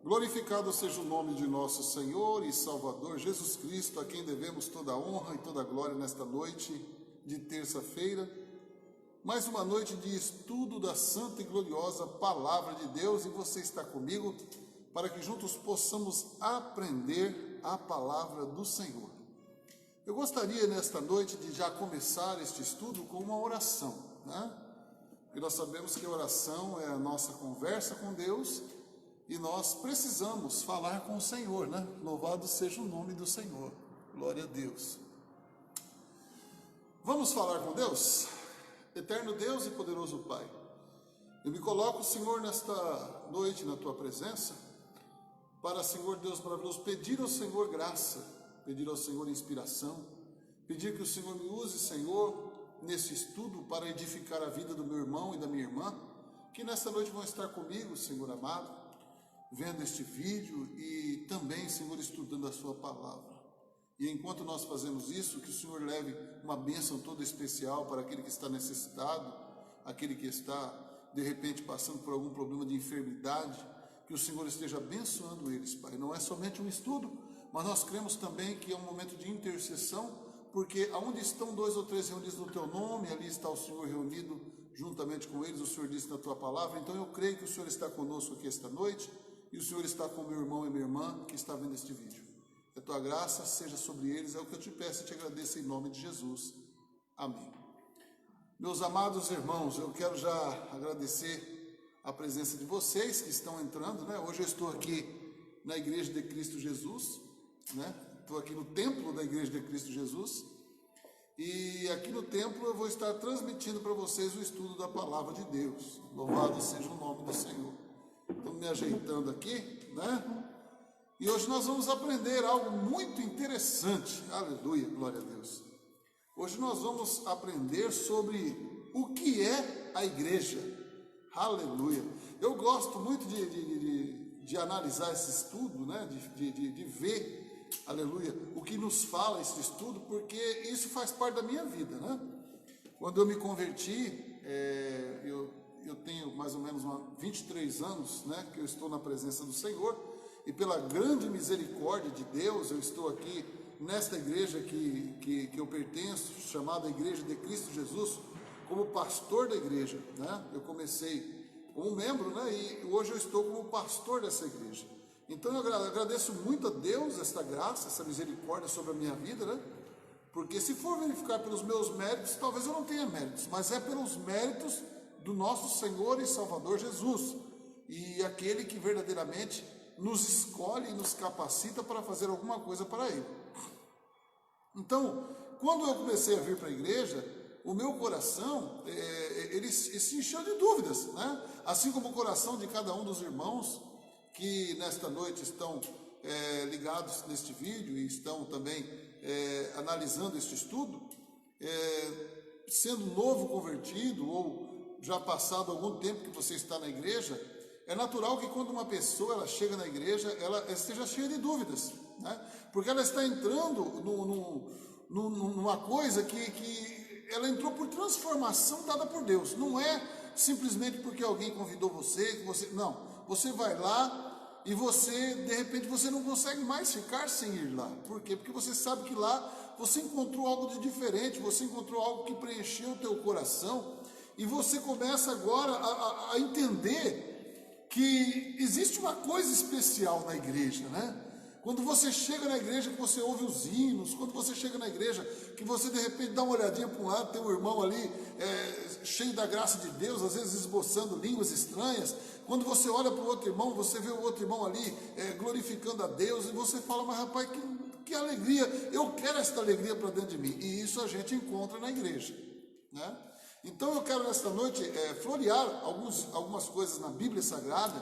Glorificado seja o nome de nosso Senhor e Salvador Jesus Cristo, a quem devemos toda a honra e toda a glória nesta noite de terça-feira. Mais uma noite de estudo da santa e gloriosa Palavra de Deus, e você está comigo para que juntos possamos aprender a Palavra do Senhor. Eu gostaria nesta noite de já começar este estudo com uma oração, né? Porque nós sabemos que a oração é a nossa conversa com Deus e nós precisamos falar com o Senhor, né? Louvado seja o nome do Senhor, glória a Deus. Vamos falar com Deus? Eterno Deus e poderoso Pai, eu me coloco, Senhor, nesta noite na Tua presença, para, Senhor Deus maravilhoso, pedir ao Senhor graça, pedir ao Senhor inspiração, pedir que o Senhor me use, Senhor, nesse estudo para edificar a vida do meu irmão e da minha irmã, que nesta noite vão estar comigo, Senhor amado, vendo este vídeo e também, Senhor, estudando a Sua Palavra. E enquanto nós fazemos isso, que o Senhor leve uma bênção toda especial para aquele que está necessitado, aquele que está, de repente, passando por algum problema de enfermidade, que o Senhor esteja abençoando eles, Pai. Não é somente um estudo, mas nós cremos também que é um momento de intercessão, porque aonde estão 2 ou 3 reunidos no Teu nome, ali está o Senhor reunido juntamente com eles, o Senhor disse na Tua Palavra. Então eu creio que o Senhor está conosco aqui esta noite, e o Senhor está com meu irmão e minha irmã que está vendo este vídeo. Que a Tua graça seja sobre eles, é o que eu te peço e te agradeço em nome de Jesus. Amém. Meus amados irmãos, eu quero já agradecer a presença de vocês que estão entrando, né? Hoje eu estou aqui na Igreja de Cristo Jesus, né? Estou aqui no templo da Igreja de Cristo Jesus, e aqui no templo eu vou estar transmitindo para vocês o estudo da Palavra de Deus. Louvado seja o nome do Senhor. Estou me ajeitando aqui, né? E hoje nós vamos aprender algo muito interessante. Aleluia, glória a Deus. Hoje nós vamos aprender sobre o que é a igreja. Aleluia. Eu gosto muito de analisar esse estudo, né? De ver, aleluia, o que nos fala esse estudo, porque isso faz parte da minha vida, né? Quando eu me converti, eu tenho mais ou menos 23 anos, né, que eu estou na presença do Senhor, e pela grande misericórdia de Deus, eu estou aqui nesta igreja que eu pertenço, chamada Igreja de Cristo Jesus, como pastor da igreja, né? Eu comecei como membro, né, e hoje eu estou como pastor dessa igreja. Então eu agradeço muito a Deus esta graça, essa misericórdia sobre a minha vida, né? Porque se for verificar pelos meus méritos, talvez eu não tenha méritos, mas é pelos méritos do nosso Senhor e Salvador Jesus, e aquele que verdadeiramente nos escolhe e nos capacita para fazer alguma coisa para Ele. Então, quando eu comecei a vir para a igreja, o meu coração, ele se encheu de dúvidas, né? Assim como o coração de cada um dos irmãos que nesta noite estão ligados neste vídeo e estão também analisando este estudo, sendo novo convertido ou já passado algum tempo que você está na igreja, é natural que quando uma pessoa ela chega na igreja, ela esteja cheia de dúvidas, né? Porque ela está entrando numa coisa que ela entrou por transformação dada por Deus. Não é simplesmente porque alguém convidou você, não, você vai lá e você, de repente, você não consegue mais ficar sem ir lá. Por quê? Porque você sabe que lá você encontrou algo de diferente, você encontrou algo que preencheu o teu coração, e você começa agora a entender que existe uma coisa especial na igreja, né? Quando você chega na igreja, que você ouve os hinos, quando você chega na igreja, que você de repente dá uma olhadinha para um lado, tem um irmão ali cheio da graça de Deus, às vezes esboçando línguas estranhas. Quando você olha para o outro irmão, você vê o outro irmão ali glorificando a Deus, e você fala, mas rapaz, que alegria, eu quero esta alegria para dentro de mim. E isso a gente encontra na igreja, né? Então eu quero nesta noite florear algumas coisas na Bíblia Sagrada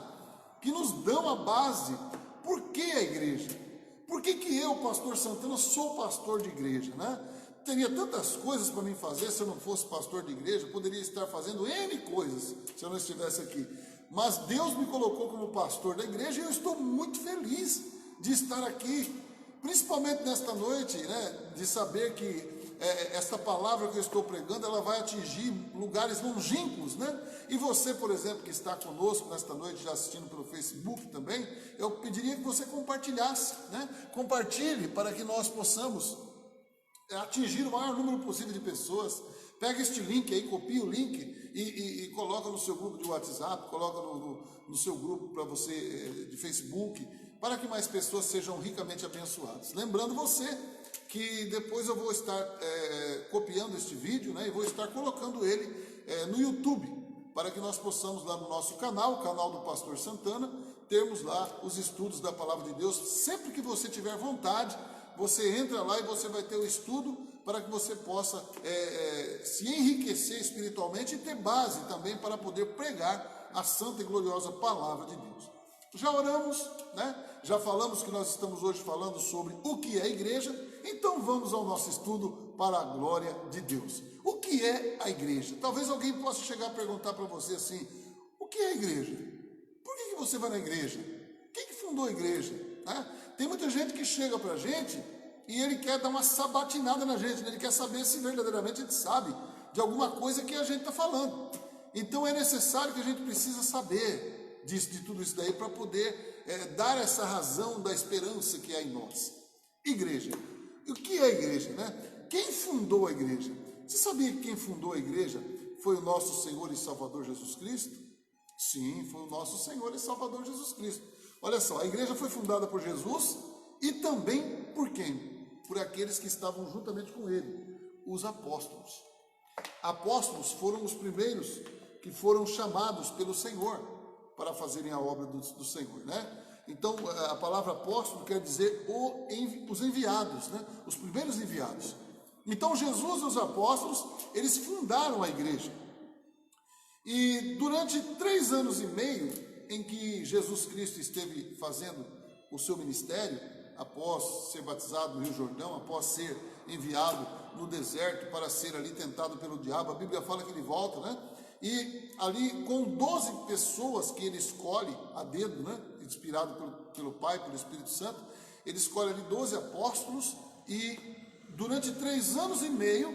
que nos dão a base. Por que a igreja? Por que eu, pastor Santana, sou pastor de igreja, né? Teria tantas coisas para mim fazer se eu não fosse pastor de igreja, poderia estar fazendo N coisas se eu não estivesse aqui. Mas Deus me colocou como pastor da igreja e eu estou muito feliz de estar aqui, principalmente nesta noite, né? De saber que essa palavra que eu estou pregando, ela vai atingir lugares longínquos, né? E você, por exemplo, que está conosco nesta noite, já assistindo pelo Facebook também, eu pediria que você compartilhasse, né? Compartilhe para que nós possamos atingir o maior número possível de pessoas. Pega este link aí, copia o link e coloca no seu grupo de WhatsApp, coloca no seu grupo para você de Facebook, para que mais pessoas sejam ricamente abençoadas. Lembrando você que depois eu vou estar copiando este vídeo, né, e vou estar colocando ele no YouTube, para que nós possamos lá no nosso canal, o canal do Pastor Santana, termos lá os estudos da Palavra de Deus. Sempre que você tiver vontade, você entra lá e você vai ter o estudo para que você possa se enriquecer espiritualmente e ter base também para poder pregar a santa e gloriosa Palavra de Deus. Já oramos, né? Já falamos que nós estamos hoje falando sobre o que é igreja, então vamos ao nosso estudo para a glória de Deus. O que é a igreja? Talvez alguém possa chegar a perguntar para você assim, o que é a igreja? Por que você vai na igreja? Quem que fundou a igreja? Tem muita gente que chega para a gente e ele quer dar uma sabatinada na gente, né? Ele quer saber se verdadeiramente a gente sabe de alguma coisa que a gente está falando. Então é necessário que a gente precisa saber de tudo isso daí para poder dar essa razão da esperança que há em nós. Igreja. E o que é a igreja, né? Quem fundou a igreja? Você sabia que quem fundou a igreja foi o nosso Senhor e Salvador Jesus Cristo? Sim, foi o nosso Senhor e Salvador Jesus Cristo. Olha só, a igreja foi fundada por Jesus e também por quem? Por aqueles que estavam juntamente com ele, os apóstolos. Apóstolos foram os primeiros que foram chamados pelo Senhor para fazerem a obra do Senhor, né? Então, a palavra apóstolo quer dizer os enviados, né? Os primeiros enviados. Então, Jesus e os apóstolos, eles fundaram a igreja. E durante 3 anos e meio, em que Jesus Cristo esteve fazendo o seu ministério, após ser batizado no Rio Jordão, após ser enviado no deserto para ser ali tentado pelo diabo, a Bíblia fala que ele volta, né? E ali com 12 pessoas que ele escolhe a dedo, né? Inspirado pelo Pai, pelo Espírito Santo, ele escolhe ali 12 apóstolos e durante 3 anos e meio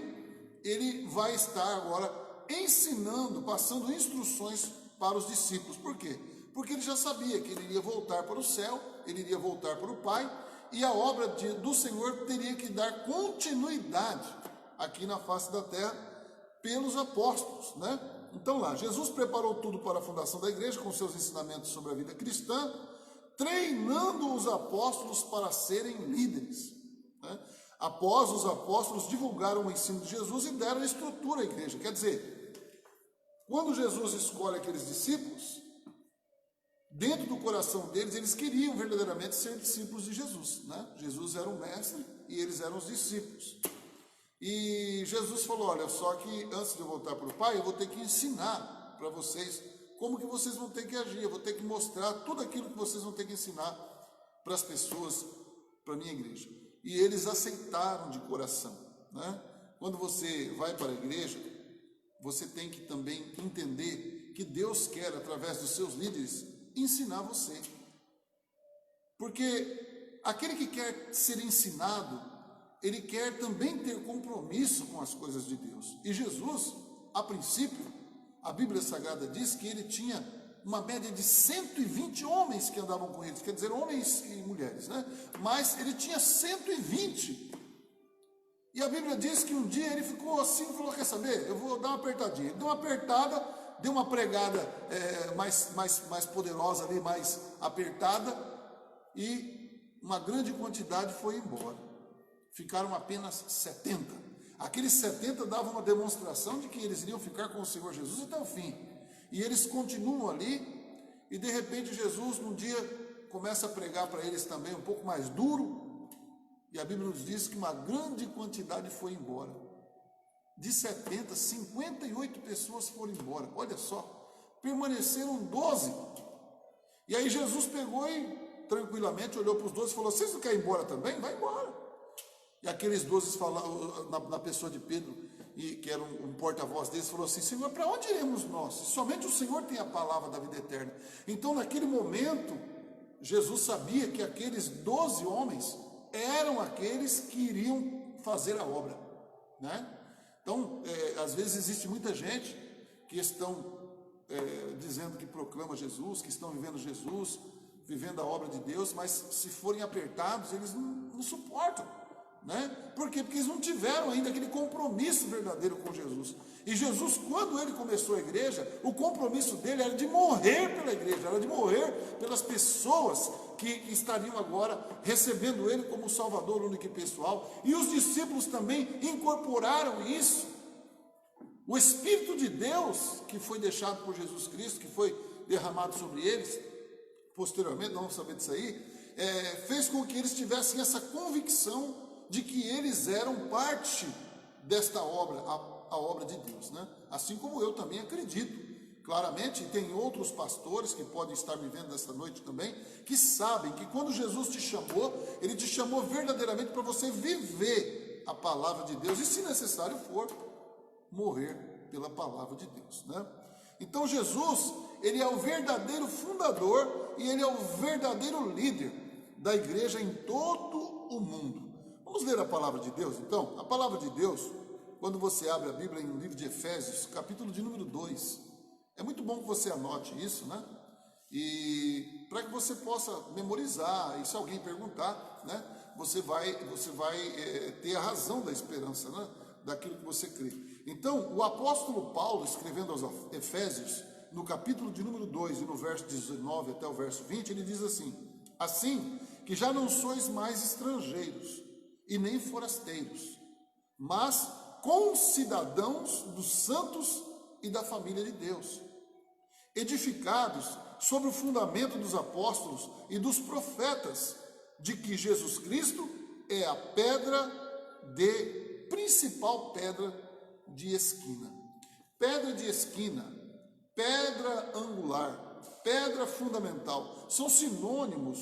ele vai estar agora ensinando, passando instruções para os discípulos. Por quê? Porque ele já sabia que ele iria voltar para o céu, ele iria voltar para o Pai, e a obra do Senhor teria que dar continuidade aqui na face da terra pelos apóstolos, né? Então lá, Jesus preparou tudo para a fundação da igreja com seus ensinamentos sobre a vida cristã, treinando os apóstolos para serem líderes, né? Após os apóstolos divulgaram o ensino de Jesus e deram estrutura à igreja. Quer dizer, quando Jesus escolhe aqueles discípulos, dentro do coração deles, eles queriam verdadeiramente ser discípulos de Jesus, né? Jesus era o mestre e eles eram os discípulos. E Jesus falou, olha, só que antes de eu voltar para o Pai, eu vou ter que ensinar para vocês como que vocês vão ter que agir, eu vou ter que mostrar tudo aquilo que vocês vão ter que ensinar para as pessoas, para a minha igreja. E eles aceitaram de coração, né? Quando você vai para a igreja, você tem que também entender que Deus quer, através dos seus líderes, ensinar você. Porque aquele que quer ser ensinado, ele quer também ter compromisso com as coisas de Deus. E Jesus, a princípio, a Bíblia Sagrada diz que ele tinha uma média de 120 homens que andavam com ele, quer dizer, homens e mulheres, né? Mas ele tinha 120. E a Bíblia diz que um dia ele ficou assim e falou, quer saber, eu vou dar uma apertadinha. Ele deu uma apertada, deu uma pregada mais poderosa ali, mais apertada, e uma grande quantidade foi embora. Ficaram apenas 70. Aqueles 70 davam uma demonstração de que eles iriam ficar com o Senhor Jesus até o fim. E eles continuam ali, e de repente Jesus, num dia, começa a pregar para eles também um pouco mais duro, e a Bíblia nos diz que uma grande quantidade foi embora. De 70, 58 pessoas foram embora. Olha só, permaneceram 12. E aí Jesus pegou e tranquilamente olhou para os 12 e falou, vocês não querem ir embora também? Vai embora. E aqueles 12 falaram, na pessoa de Pedro, que era um porta-voz deles, falou assim, Senhor, para onde iremos nós? Somente o Senhor tem a palavra da vida eterna. Então, naquele momento, Jesus sabia que aqueles 12 homens eram aqueles que iriam fazer a obra, né? Então, às vezes existe muita gente que estão dizendo que proclama Jesus, que estão vivendo Jesus, vivendo a obra de Deus, mas se forem apertados, eles não suportam, né? Por quê? Porque eles não tiveram ainda aquele compromisso verdadeiro com Jesus. E Jesus, quando ele começou a igreja, o compromisso dele era de morrer pela igreja, era de morrer pelas pessoas que estariam agora recebendo ele como Salvador único e pessoal. E os discípulos também incorporaram isso. O Espírito de Deus, que foi deixado por Jesus Cristo, que foi derramado sobre eles, posteriormente, não vamos saber disso aí, fez com que eles tivessem essa convicção de que eles eram parte desta obra, a obra de Deus, né? Assim como eu também acredito, claramente, e tem outros pastores que podem estar me vendo nesta noite também, que sabem que quando Jesus te chamou, ele te chamou verdadeiramente para você viver a palavra de Deus, e se necessário for, morrer pela palavra de Deus, né? Então Jesus, ele é o verdadeiro fundador e ele é o verdadeiro líder da igreja em todo o mundo. Vamos ler a palavra de Deus, então? A palavra de Deus, quando você abre a Bíblia no livro de Efésios, capítulo de número 2, é muito bom que você anote isso, né? E para que você possa memorizar, e se alguém perguntar, né, você vai ter a razão da esperança, né, daquilo que você crê. Então, o apóstolo Paulo, escrevendo aos Efésios, no capítulo de número 2 e no verso 19 até o verso 20, ele diz assim: assim que já não sois mais estrangeiros e nem forasteiros, mas concidadãos dos santos e da família de Deus, edificados sobre o fundamento dos apóstolos e dos profetas, de que Jesus Cristo é a principal pedra de esquina. Pedra de esquina, pedra angular, pedra fundamental, são sinônimos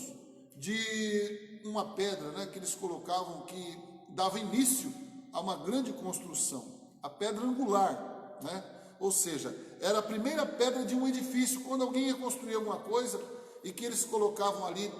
de uma pedra, né, que eles colocavam que dava início a uma grande construção, a pedra angular, né? Ou seja, era a primeira pedra de um edifício. Quando alguém ia construir alguma coisa e que eles colocavam ali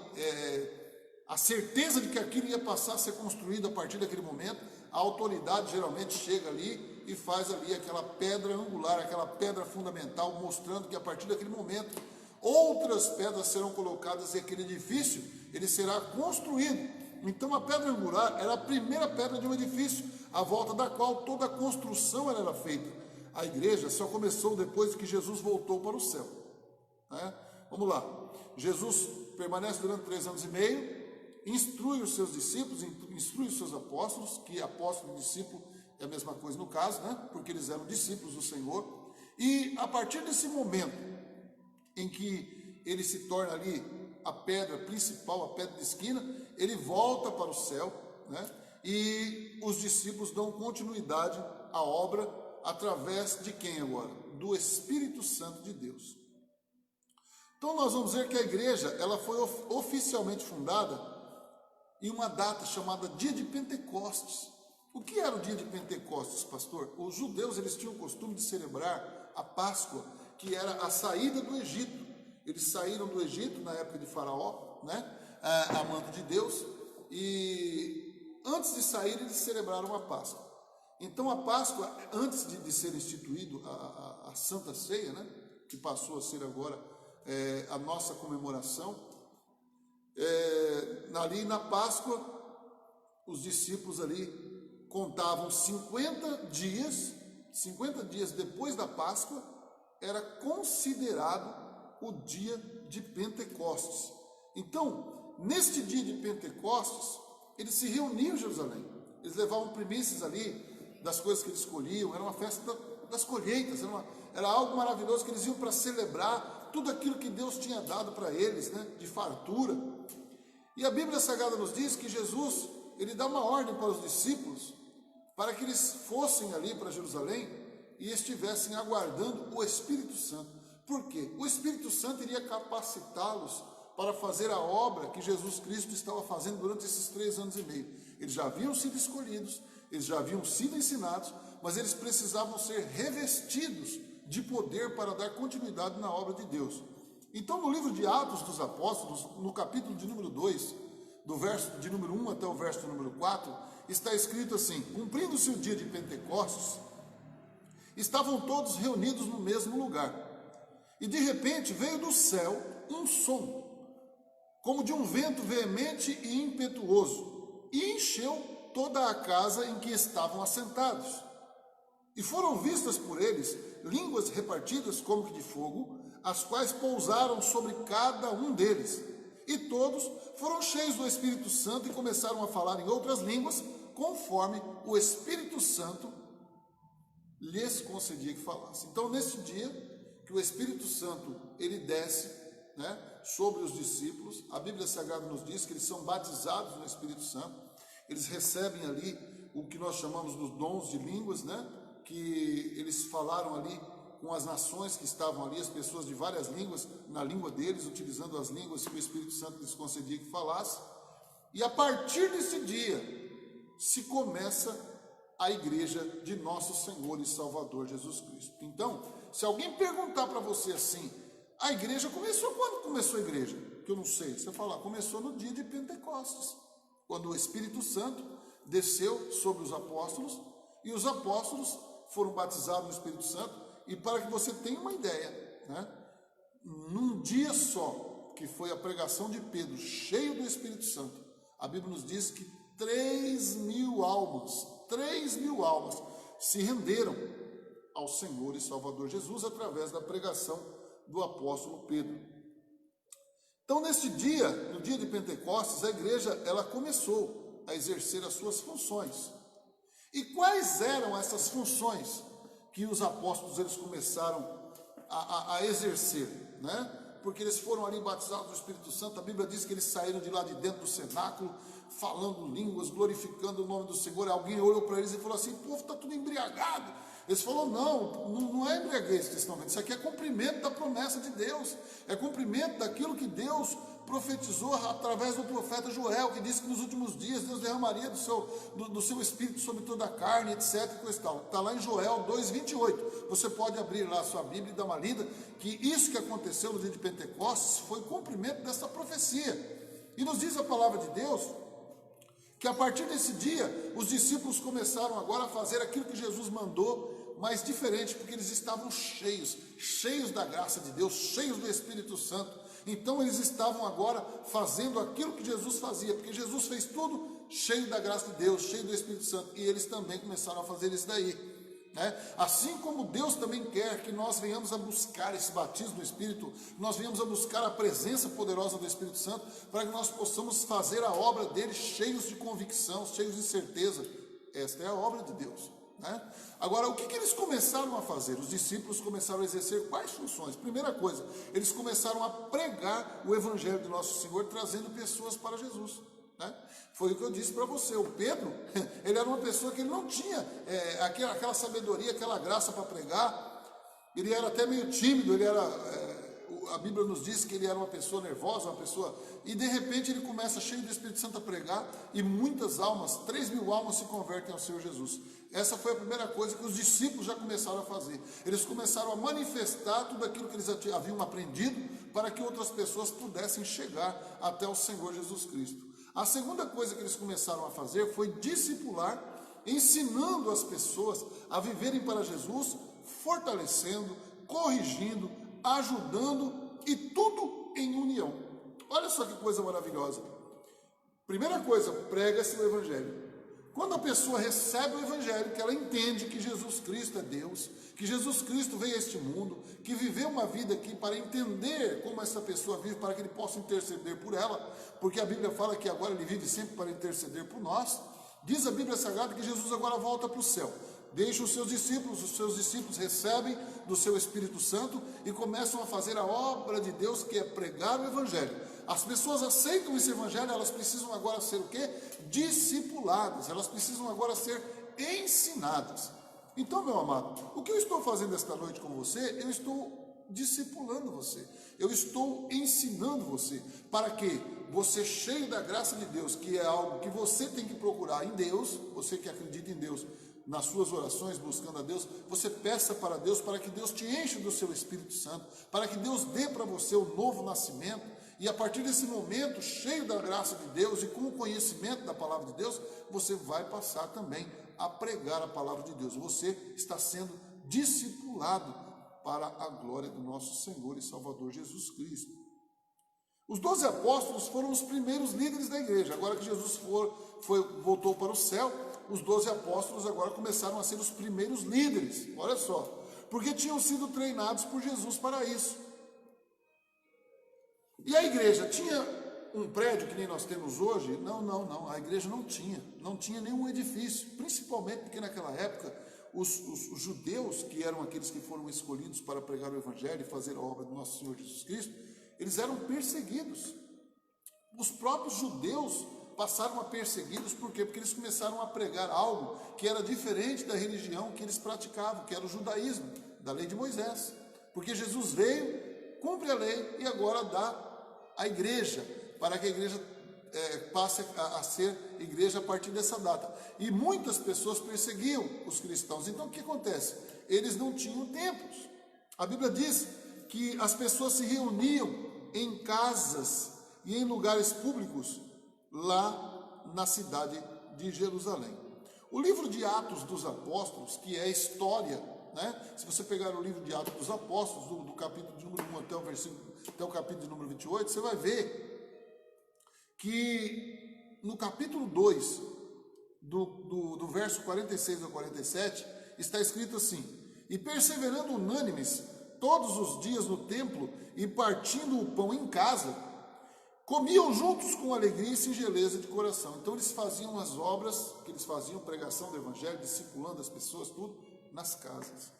a certeza de que aquilo ia passar a ser construído a partir daquele momento, a autoridade geralmente chega ali e faz ali aquela pedra angular, aquela pedra fundamental, mostrando que a partir daquele momento outras pedras serão colocadas e aquele edifício ele será construído. Então a pedra angular era a primeira pedra de um edifício, à volta da qual toda a construção era feita. A igreja só começou depois que Jesus voltou para o céu, né? Vamos lá, Jesus permanece durante 3 anos e meio, instrui os seus discípulos, instrui os seus apóstolos, que apóstolo e discípulo é a mesma coisa no caso, né? Porque eles eram discípulos do Senhor, e a partir desse momento em que ele se torna ali a pedra principal, a pedra de esquina, ele volta para o céu, né? E os discípulos dão continuidade à obra através de quem agora? Do Espírito Santo de Deus. Então nós vamos ver que a igreja ela foi oficialmente fundada em uma data chamada Dia de Pentecostes. O que era o Dia de Pentecostes, pastor? Os judeus eles tinham o costume de celebrar a Páscoa, que era a saída do Egito. Eles saíram do Egito na época de Faraó, né, a mando de Deus, e antes de sair eles celebraram a Páscoa. Então a Páscoa, antes de ser instituído a Santa Ceia, né, que passou a ser agora a nossa comemoração, ali na Páscoa, os discípulos ali contavam 50 dias depois da Páscoa, era considerado o dia de Pentecostes. Então, neste dia de Pentecostes, eles se reuniam em Jerusalém, eles levavam primícias ali, das coisas que eles colhiam, era uma festa das colheitas, era algo maravilhoso que eles iam para celebrar tudo aquilo que Deus tinha dado para eles, né, de fartura. E a Bíblia Sagrada nos diz que Jesus, ele dá uma ordem para os discípulos, para que eles fossem ali para Jerusalém e estivessem aguardando o Espírito Santo. Por quê? O Espírito Santo iria capacitá-los para fazer a obra que Jesus Cristo estava fazendo durante esses 3 anos e meio. Eles já haviam sido escolhidos, eles já haviam sido ensinados, mas eles precisavam ser revestidos de poder para dar continuidade na obra de Deus. Então, no livro de Atos dos Apóstolos, no capítulo de número 2, do verso de número 1 até o verso de número 4, está escrito assim: cumprindo-se o dia de Pentecostes, estavam todos reunidos no mesmo lugar, e de repente veio do céu um som, como de um vento veemente e impetuoso, e encheu toda a casa em que estavam assentados. E foram vistas por eles línguas repartidas como que de fogo, as quais pousaram sobre cada um deles. E todos foram cheios do Espírito Santo e começaram a falar em outras línguas, conforme o Espírito Santo lhes concedia que falasse. Então, nesse dia que o Espírito Santo ele desce, sobre os discípulos, a Bíblia Sagrada nos diz que eles são batizados no Espírito Santo, eles recebem ali o que nós chamamos dos dons de línguas, que eles falaram ali com as nações que estavam ali, as pessoas de várias línguas, na língua deles, utilizando as línguas que o Espírito Santo lhes concedia que falasse. E a partir desse dia se começa a igreja de nosso Senhor e Salvador Jesus Cristo. Então, se alguém perguntar para você assim, a igreja começou quando começou a igreja? Que eu não sei. Você fala, começou no dia de Pentecostes, quando o Espírito Santo desceu sobre os apóstolos, e os apóstolos foram batizados no Espírito Santo. E para que você tenha uma ideia, num dia só, que foi a pregação de Pedro, cheio do Espírito Santo, a Bíblia nos diz que 3.000 almas se renderam ao Senhor e Salvador Jesus através da pregação do apóstolo Pedro. Então, neste dia, no dia de Pentecostes, a igreja ela começou a exercer as suas funções. E quais eram essas funções que os apóstolos eles começaram a exercer, Porque eles foram ali batizados do Espírito Santo. A Bíblia diz que eles saíram de lá de dentro do cenáculo, falando línguas, glorificando o nome do Senhor. Alguém olhou para eles e falou assim, o povo está tudo embriagado. Eles falaram, não é embriaguez que estão vendo, isso aqui é cumprimento da promessa de Deus, é cumprimento daquilo que Deus profetizou através do profeta Joel, que disse que nos últimos dias Deus derramaria do seu Espírito sobre toda a carne, etc. Está lá em Joel 2,28. Você pode abrir lá a sua Bíblia e dar uma lida, que isso que aconteceu no dia de Pentecostes foi cumprimento dessa profecia. E nos diz a palavra de Deus que a partir desse dia os discípulos começaram agora a fazer aquilo que Jesus mandou, mas diferente, porque eles estavam cheios da graça de Deus, cheios do Espírito Santo. Então eles estavam agora fazendo aquilo que Jesus fazia, porque Jesus fez tudo cheio da graça de Deus, cheio do Espírito Santo, e eles também começaram a fazer isso daí. Assim como Deus também quer que nós venhamos a buscar esse batismo do Espírito, nós venhamos a buscar a presença poderosa do Espírito Santo, para que nós possamos fazer a obra dele cheios de convicção, cheios de certeza. Esta é a obra de Deus. Agora, o que eles começaram a fazer? Os discípulos começaram a exercer quais funções? Primeira coisa, eles começaram a pregar o Evangelho do nosso Senhor, trazendo pessoas para Jesus. Foi o que eu disse para você. O Pedro, ele era uma pessoa que ele não tinha aquela sabedoria, aquela graça para pregar. Ele era até meio tímido, a Bíblia nos diz que ele era uma pessoa nervosa, e de repente ele começa cheio do Espírito Santo a pregar, e muitas almas, 3.000 almas se convertem ao Senhor Jesus. Essa foi a primeira coisa que os discípulos já começaram a fazer. Eles começaram a manifestar tudo aquilo que eles haviam aprendido, para que outras pessoas pudessem chegar até o Senhor Jesus Cristo. A segunda coisa que eles começaram a fazer foi discipular, ensinando as pessoas a viverem para Jesus, fortalecendo, corrigindo, ajudando, e tudo em união. Olha só que coisa maravilhosa. Primeira coisa, prega-se o Evangelho. Quando a pessoa recebe o Evangelho, que ela entende que Jesus Cristo é Deus, que Jesus Cristo veio a este mundo, que viveu uma vida aqui para entender como essa pessoa vive, para que ele possa interceder por ela, porque a Bíblia fala que agora ele vive sempre para interceder por nós. Diz a Bíblia Sagrada que Jesus agora volta para o céu, deixa os seus discípulos recebem do seu Espírito Santo e começam a fazer a obra de Deus, que é pregar o Evangelho. As pessoas aceitam esse Evangelho, elas precisam agora ser o quê? Discipuladas, elas precisam agora ser ensinadas. Então, meu amado, o que eu estou fazendo esta noite com você? Eu estou discipulando você, eu estou ensinando você, para que você, cheio da graça de Deus, que é algo que você tem que procurar em Deus, você que acredita em Deus, nas suas orações, buscando a Deus, você peça para Deus, para que Deus te enche do seu Espírito Santo, para que Deus dê para você o novo nascimento, E a partir desse momento, cheio da graça de Deus e com o conhecimento da palavra de Deus, você vai passar também a pregar a palavra de Deus. Você está sendo discipulado para a glória do nosso Senhor e Salvador Jesus Cristo. Os 12 apóstolos foram os primeiros líderes da igreja. Agora que Jesus voltou para o céu, os 12 apóstolos agora começaram a ser os primeiros líderes. Olha só, porque tinham sido treinados por Jesus para isso. E a igreja tinha um prédio que nem nós temos hoje? Não, a igreja não tinha nenhum edifício, principalmente porque naquela época os judeus, que eram aqueles que foram escolhidos para pregar o evangelho e fazer a obra do nosso Senhor Jesus Cristo, eles eram perseguidos. Os próprios judeus passaram a persegui-los, por quê? Porque eles começaram a pregar algo que era diferente da religião que eles praticavam, que era o judaísmo, da lei de Moisés. Porque Jesus veio, cumpre a lei e agora dá a igreja, para que a igreja passe a ser igreja a partir dessa data. E muitas pessoas perseguiam os cristãos. Então o que acontece? Eles não tinham templos. A Bíblia diz que as pessoas se reuniam em casas e em lugares públicos lá na cidade de Jerusalém. O livro de Atos dos Apóstolos, que é a história, né? Se você pegar o livro de Atos dos Apóstolos, do capítulo de número 1 até o capítulo de número 28, você vai ver que no capítulo 2, do verso 46 ao 47, está escrito assim: e perseverando unânimes todos os dias no templo e partindo o pão em casa, comiam juntos com alegria e singeleza de coração. Então eles faziam as obras que eles faziam, pregação do evangelho, discipulando as pessoas, tudo nas casas.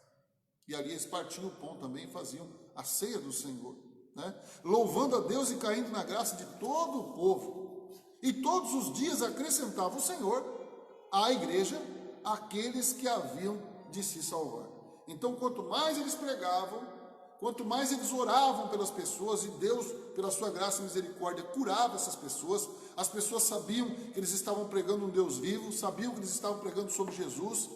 E ali eles partiam o pão também e faziam a ceia do Senhor, né? Louvando a Deus e caindo na graça de todo o povo. E todos os dias acrescentava o Senhor à igreja aqueles que haviam de se salvar. Então, quanto mais eles pregavam, quanto mais eles oravam pelas pessoas, e Deus, pela sua graça e misericórdia, curava essas pessoas, as pessoas sabiam que eles estavam pregando um Deus vivo, sabiam que eles estavam pregando sobre Jesus,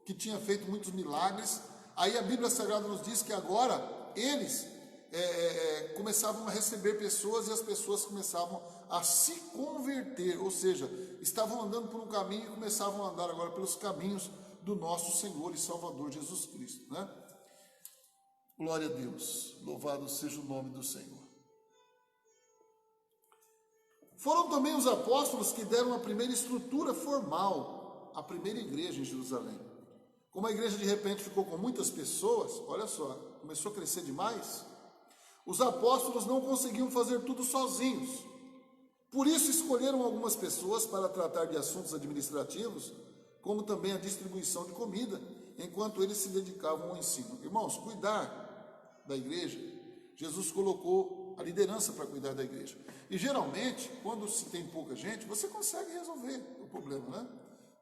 que tinha feito muitos milagres. Aí a Bíblia Sagrada nos diz que agora eles começavam a receber pessoas e as pessoas começavam a se converter, ou seja, estavam andando por um caminho e começavam a andar agora pelos caminhos do nosso Senhor e Salvador Jesus Cristo, né? Glória a Deus, louvado seja o nome do Senhor. Foram também os apóstolos que deram a primeira estrutura formal, a primeira igreja em Jerusalém. Como a igreja de repente ficou com muitas pessoas, olha só, começou a crescer demais, os apóstolos não conseguiam fazer tudo sozinhos. Por isso escolheram algumas pessoas para tratar de assuntos administrativos, como também a distribuição de comida, enquanto eles se dedicavam ao ensino. Irmãos, cuidar da igreja, Jesus colocou a liderança para cuidar da igreja. E geralmente, quando se tem pouca gente, você consegue resolver o problema, né?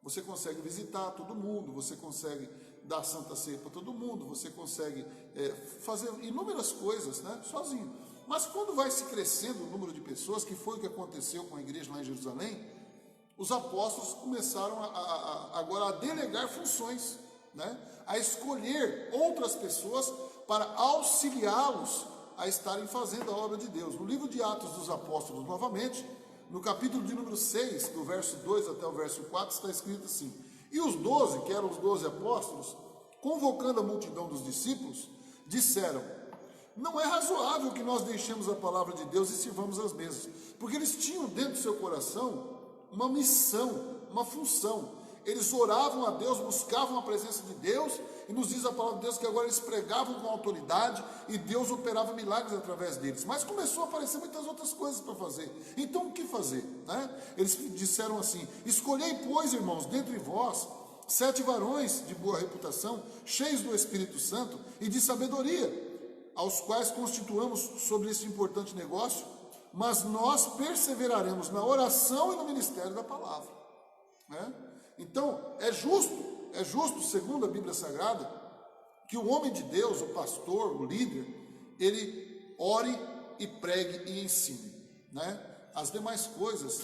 Você consegue visitar todo mundo, você consegue dar Santa Ceia para todo mundo, você consegue fazer inúmeras coisas, né, sozinho. Mas quando vai se crescendo o número de pessoas, que foi o que aconteceu com a igreja lá em Jerusalém, os apóstolos começaram agora a delegar funções, né, a escolher outras pessoas para auxiliá-los a estarem fazendo a obra de Deus. No livro de Atos dos Apóstolos, novamente, no capítulo de número 6, do verso 2 até o verso 4, está escrito assim: e os 12, que eram os 12 apóstolos, convocando a multidão dos discípulos, disseram: não é razoável que nós deixemos a palavra de Deus e sirvamos as mesas. Porque eles tinham dentro do seu coração uma missão, uma função. Eles oravam a Deus, buscavam a presença de Deus, e nos diz a palavra de Deus que agora eles pregavam com autoridade e Deus operava milagres através deles. Mas começou a aparecer muitas outras coisas para fazer. Então o que fazer, né? Eles disseram assim: escolhei, pois, irmãos, dentre vós 7 varões de boa reputação, cheios do Espírito Santo e de sabedoria, aos quais constituamos sobre este importante negócio, mas nós perseveraremos na oração e no ministério da palavra, né? Então, é justo, segundo a Bíblia Sagrada, que o homem de Deus, o pastor, o líder, ele ore e pregue e ensine, né? As demais coisas,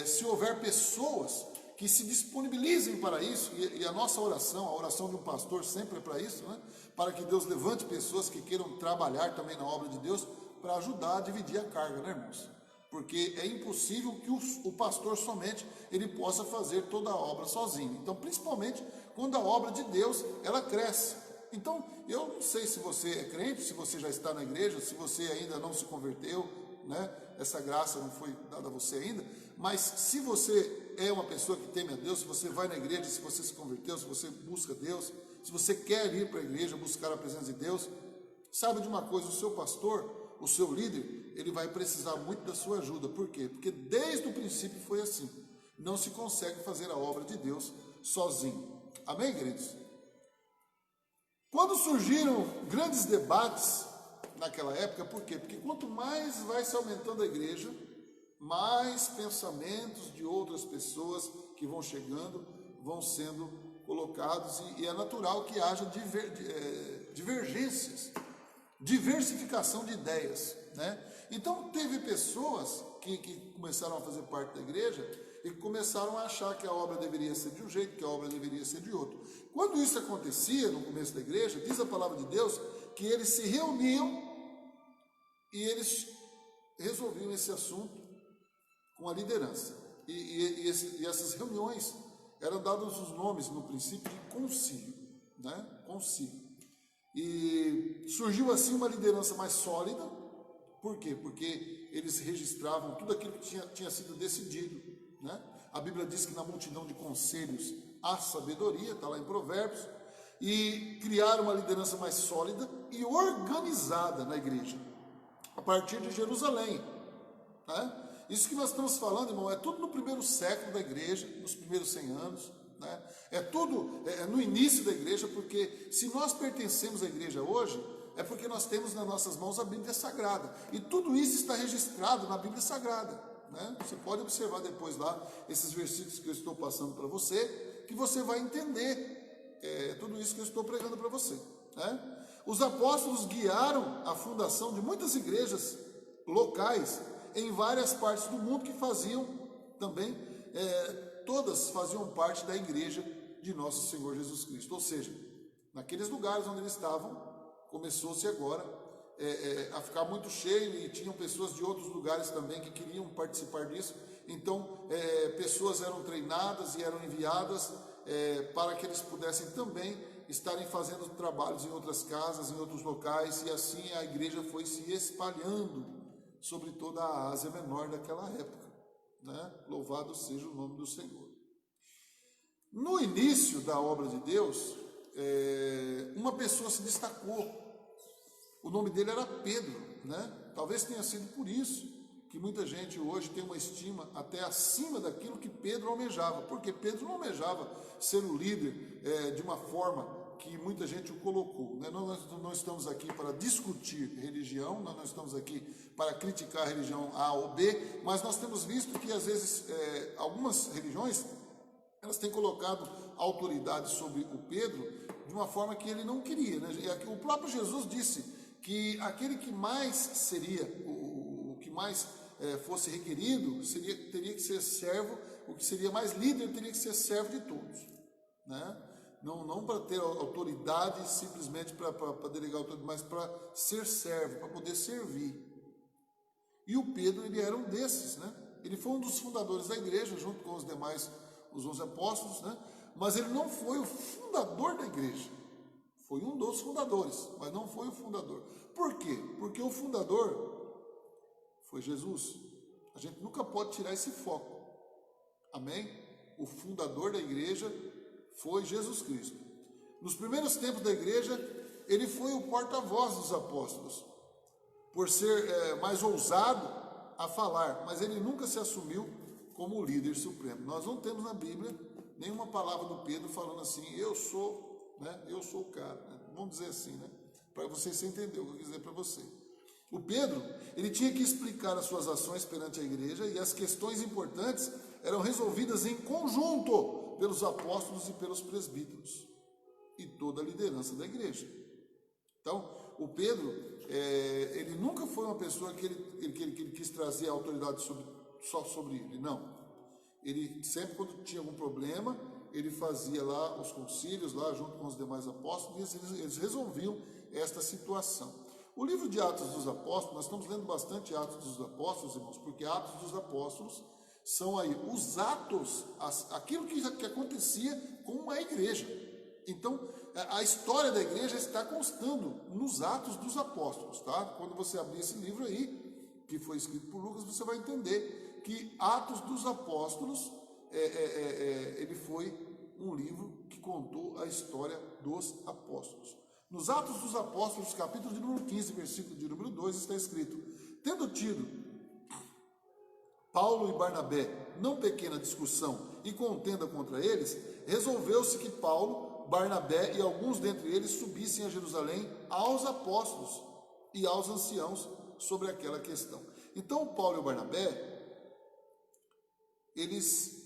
se houver pessoas que se disponibilizem para isso, e a nossa oração, a oração de um pastor sempre é para isso, né? Para que Deus levante pessoas que queiram trabalhar também na obra de Deus, para ajudar a dividir a carga, né, irmãos? Porque é impossível que o pastor somente ele possa fazer toda a obra sozinho. Então, principalmente quando a obra de Deus, ela cresce. Então, eu não sei se você é crente, se você já está na igreja, se você ainda não se converteu, né? Essa graça não foi dada a você ainda, mas se você é uma pessoa que teme a Deus, se você vai na igreja, se você se converteu, se você busca Deus, se você quer ir para a igreja buscar a presença de Deus, saiba de uma coisa, o seu pastor, o seu líder, ele vai precisar muito da sua ajuda. Por quê? Porque desde o princípio foi assim. Não se consegue fazer a obra de Deus sozinho. Amém, queridos? Quando surgiram grandes debates naquela época, por quê? Porque quanto mais vai se aumentando a igreja, mais pensamentos de outras pessoas que vão chegando, vão sendo colocados, e é natural que haja divergências, diversificação de ideias, né? Então teve pessoas que começaram a fazer parte da igreja e começaram a achar que a obra deveria ser de um jeito, que a obra deveria ser de outro. Quando isso acontecia no começo da igreja, diz a palavra de Deus que eles se reuniam e eles resolviam esse assunto com a liderança. E essas reuniões eram dados os nomes no princípio de concílio, né? Concílio. E surgiu assim uma liderança mais sólida. Por quê? Porque eles registravam tudo aquilo que tinha sido decidido, né? A Bíblia diz que na multidão de conselhos há sabedoria, está lá em Provérbios, e criaram uma liderança mais sólida e organizada na igreja, a partir de Jerusalém, né? Isso que nós estamos falando, irmão, é tudo no primeiro século da igreja, nos primeiros 100 anos, né? É tudo no início da igreja, porque se nós pertencemos à igreja hoje, é porque nós temos nas nossas mãos a Bíblia Sagrada, e tudo isso está registrado na Bíblia Sagrada, né? Você pode observar depois lá, esses versículos que eu estou passando para você, que você vai entender tudo isso que eu estou pregando para você, né? Os apóstolos guiaram a fundação de muitas igrejas locais em várias partes do mundo que faziam também, todas faziam parte da igreja de nosso Senhor Jesus Cristo. Ou seja, naqueles lugares onde eles estavam, começou-se agora a ficar muito cheio, e tinham pessoas de outros lugares também que queriam participar disso. Então, pessoas eram treinadas e eram enviadas para que eles pudessem também estarem fazendo trabalhos em outras casas, em outros locais, e assim a igreja foi se espalhando sobre toda a Ásia Menor daquela época, né? Louvado seja o nome do Senhor. No início da obra de Deus, uma pessoa se destacou. O nome dele era Pedro, né? Talvez tenha sido por isso que muita gente hoje tem uma estima até acima daquilo que Pedro almejava, porque Pedro não almejava ser o líder de uma forma que muita gente o colocou, né? Nós não estamos aqui para discutir religião, nós não estamos aqui para criticar a religião A ou B, mas nós temos visto que às vezes algumas religiões elas têm colocado autoridade sobre o Pedro de uma forma que ele não queria, né? O próprio Jesus disse que aquele que mais seria, o que mais fosse requerido, teria que ser servo, o que seria mais líder teria que ser servo de todos, né? Não para ter autoridade simplesmente para delegar autoridade, mas para ser servo, para poder servir. E o Pedro, ele era um desses, né? Ele foi um dos fundadores da igreja, junto com os demais, os 11 apóstolos, né? Mas ele não foi o fundador da igreja. Foi um dos fundadores, mas não foi o fundador. Por quê? Porque o fundador foi Jesus. A gente nunca pode tirar esse foco. Amém? O fundador da igreja foi Jesus Cristo. Nos primeiros tempos da igreja, ele foi o porta-voz dos apóstolos, por ser mais ousado a falar, mas ele nunca se assumiu como o líder supremo. Nós não temos na Bíblia nenhuma palavra do Pedro falando assim, eu sou, né? Eu sou o cara, né? Vamos dizer assim, né? Para você entender o que eu quis dizer para você. O Pedro, ele tinha que explicar as suas ações perante a igreja, e as questões importantes eram resolvidas em conjunto pelos apóstolos e pelos presbíteros e toda a liderança da igreja. Então, o Pedro, ele nunca foi uma pessoa que ele quis trazer a autoridade só sobre ele, não. Ele sempre, quando tinha algum problema, ele fazia lá os concílios, lá junto com os demais apóstolos, e eles resolviam esta situação. O livro de Atos dos Apóstolos, nós estamos lendo bastante Atos dos Apóstolos, irmãos, porque Atos dos Apóstolos são aí os atos, aquilo que acontecia com a igreja. Então, a história da igreja está constando nos Atos dos Apóstolos, tá? Quando você abrir esse livro aí, que foi escrito por Lucas, você vai entender que Atos dos Apóstolos, ele foi um livro que contou a história dos apóstolos. Nos Atos dos Apóstolos, capítulo de número 15, versículo de número 2, está escrito: tendo tido Paulo e Barnabé não pequena discussão e contenda contra eles, resolveu-se que Paulo, Barnabé e alguns dentre eles subissem a Jerusalém aos apóstolos e aos anciãos sobre aquela questão. Então Paulo e o Barnabé, eles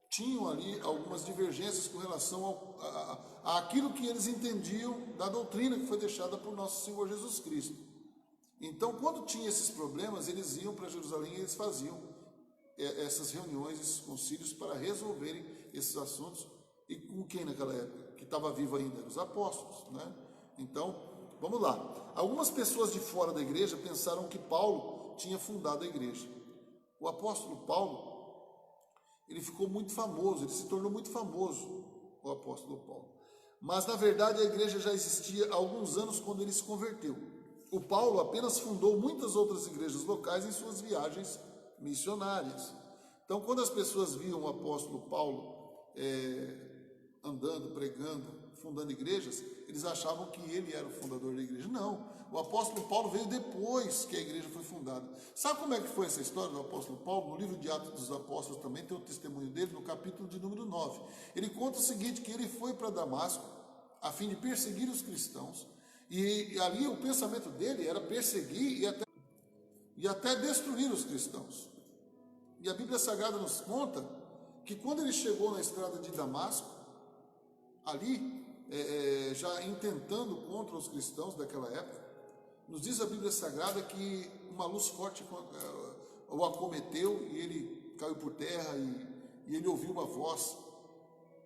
tinham ali algumas divergências com relação àquilo que eles entendiam da doutrina que foi deixada por nosso Senhor Jesus Cristo. Então, quando tinha esses problemas, eles iam para Jerusalém e eles faziam essas reuniões, esses concílios, para resolverem esses assuntos. E com quem naquela época? Que estava vivo ainda? Os apóstolos, né? Então, vamos lá. Algumas pessoas de fora da igreja pensaram que Paulo tinha fundado a igreja. O apóstolo Paulo, ele ficou muito famoso, ele se tornou muito famoso, o apóstolo Paulo. Mas, na verdade, a igreja já existia há alguns anos quando ele se converteu. O Paulo apenas fundou muitas outras igrejas locais em suas viagens missionárias. Então, quando as pessoas viam o apóstolo Paulo andando, pregando, fundando igrejas, eles achavam que ele era o fundador da igreja. Não, o apóstolo Paulo veio depois que a igreja foi fundada. Sabe como é que foi essa história do apóstolo Paulo? No livro de Atos dos Apóstolos também tem o testemunho dele, no capítulo de número 9. Ele conta o seguinte, que ele foi para Damasco a fim de perseguir os cristãos, e ali o pensamento dele era perseguir e até destruir os cristãos. E a Bíblia Sagrada nos conta que quando ele chegou na estrada de Damasco, ali, já intentando contra os cristãos daquela época, nos diz a Bíblia Sagrada que uma luz forte o acometeu e ele caiu por terra e ele ouviu uma voz,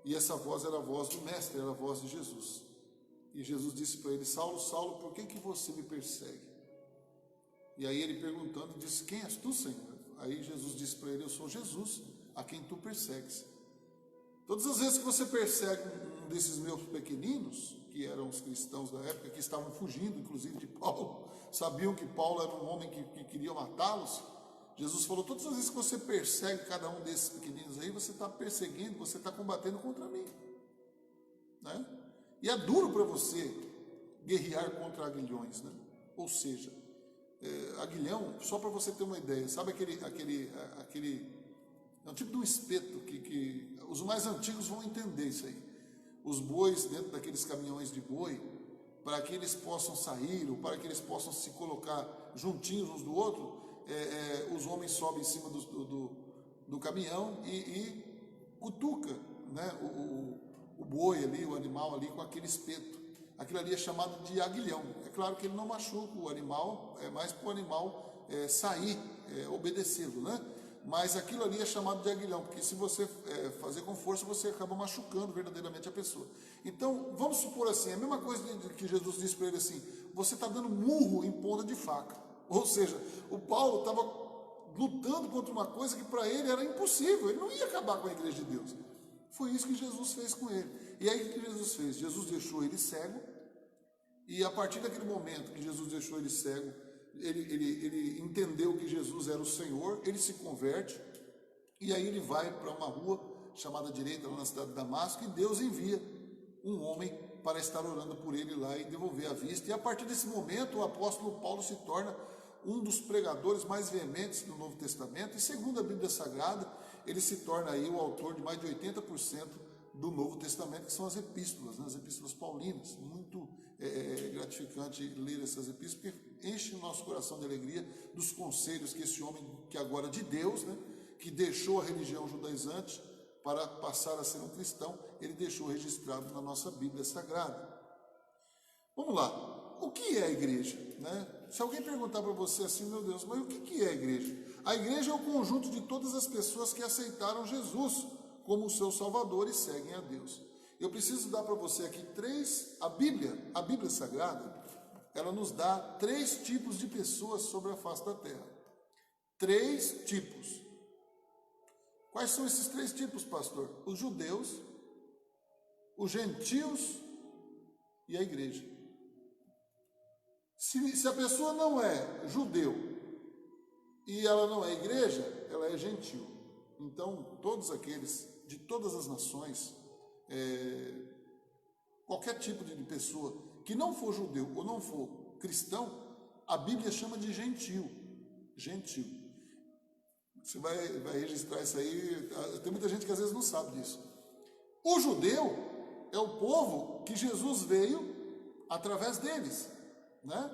e essa voz era a voz do Mestre, era a voz de Jesus. E Jesus disse para ele: Saulo, Saulo, por que você me persegue? E aí ele perguntando, disse: quem és tu, Senhor? Aí Jesus disse para ele: eu sou Jesus, a quem tu persegues. Todas as vezes que você persegue um desses meus pequeninos, que eram os cristãos da época, que estavam fugindo, inclusive, de Paulo, sabiam que Paulo era um homem que queria matá-los, Jesus falou: todas as vezes que você persegue cada um desses pequeninos aí, você está perseguindo, você está combatendo contra mim, né? E é duro para você guerrear contra aguilhões, né? Ou seja, aguilhão, só para você ter uma ideia, sabe aquele é um tipo de um espeto que os mais antigos vão entender isso aí. Os bois dentro daqueles caminhões de boi, para que eles possam sair, ou para que eles possam se colocar juntinhos uns do outro, os homens sobem em cima do caminhão e cutuca, né, o boi ali, o animal ali, com aquele espeto. Aquilo ali é chamado de aguilhão. É claro que ele não machuca o animal, é mais para o animal sair, obedecê-lo, né? Mas aquilo ali é chamado de aguilhão, porque se você fazer com força, você acaba machucando verdadeiramente a pessoa. Então, vamos supor assim, a mesma coisa que Jesus disse para ele assim: você está dando murro em ponta de faca. Ou seja, o Paulo estava lutando contra uma coisa que para ele era impossível, ele não ia acabar com a igreja de Deus. Foi isso que Jesus fez com ele. E aí o que Jesus fez? Jesus deixou ele cego, e a partir daquele momento que Jesus deixou ele cego, ele entendeu que Jesus era o Senhor, ele se converte, e aí ele vai para uma rua chamada direita, lá na cidade de Damasco, e Deus envia um homem para estar orando por ele lá e devolver a vista. E a partir desse momento, o apóstolo Paulo se torna um dos pregadores mais veementes do Novo Testamento, e segundo a Bíblia Sagrada, ele se torna aí o autor de mais de 80% do Novo Testamento, que são as epístolas, né? As epístolas paulinas. Muito gratificante ler essas epístolas, porque enche o nosso coração de alegria dos conselhos que esse homem, que agora de Deus, né, que deixou a religião judaizante para passar a ser um cristão, ele deixou registrado na nossa Bíblia Sagrada. Vamos lá, o que é a igreja, né? Se alguém perguntar para você assim: meu Deus, mas o que é a igreja? A igreja é o conjunto de todas as pessoas que aceitaram Jesus como o seu Salvador e seguem a Deus. Eu preciso dar para você aqui a Bíblia Sagrada, ela nos dá 3 tipos de pessoas sobre a face da terra. 3 tipos. Quais são esses 3 tipos, pastor? Os judeus, os gentios e a igreja. Se a pessoa não é judeu e ela não é igreja, ela é gentil. Então, todos aqueles, de todas as nações, qualquer tipo de pessoa que não for judeu ou não for cristão, a Bíblia chama de gentil. Gentil. Você vai registrar isso aí, tem muita gente que às vezes não sabe disso. O judeu é o povo que Jesus veio através deles, né?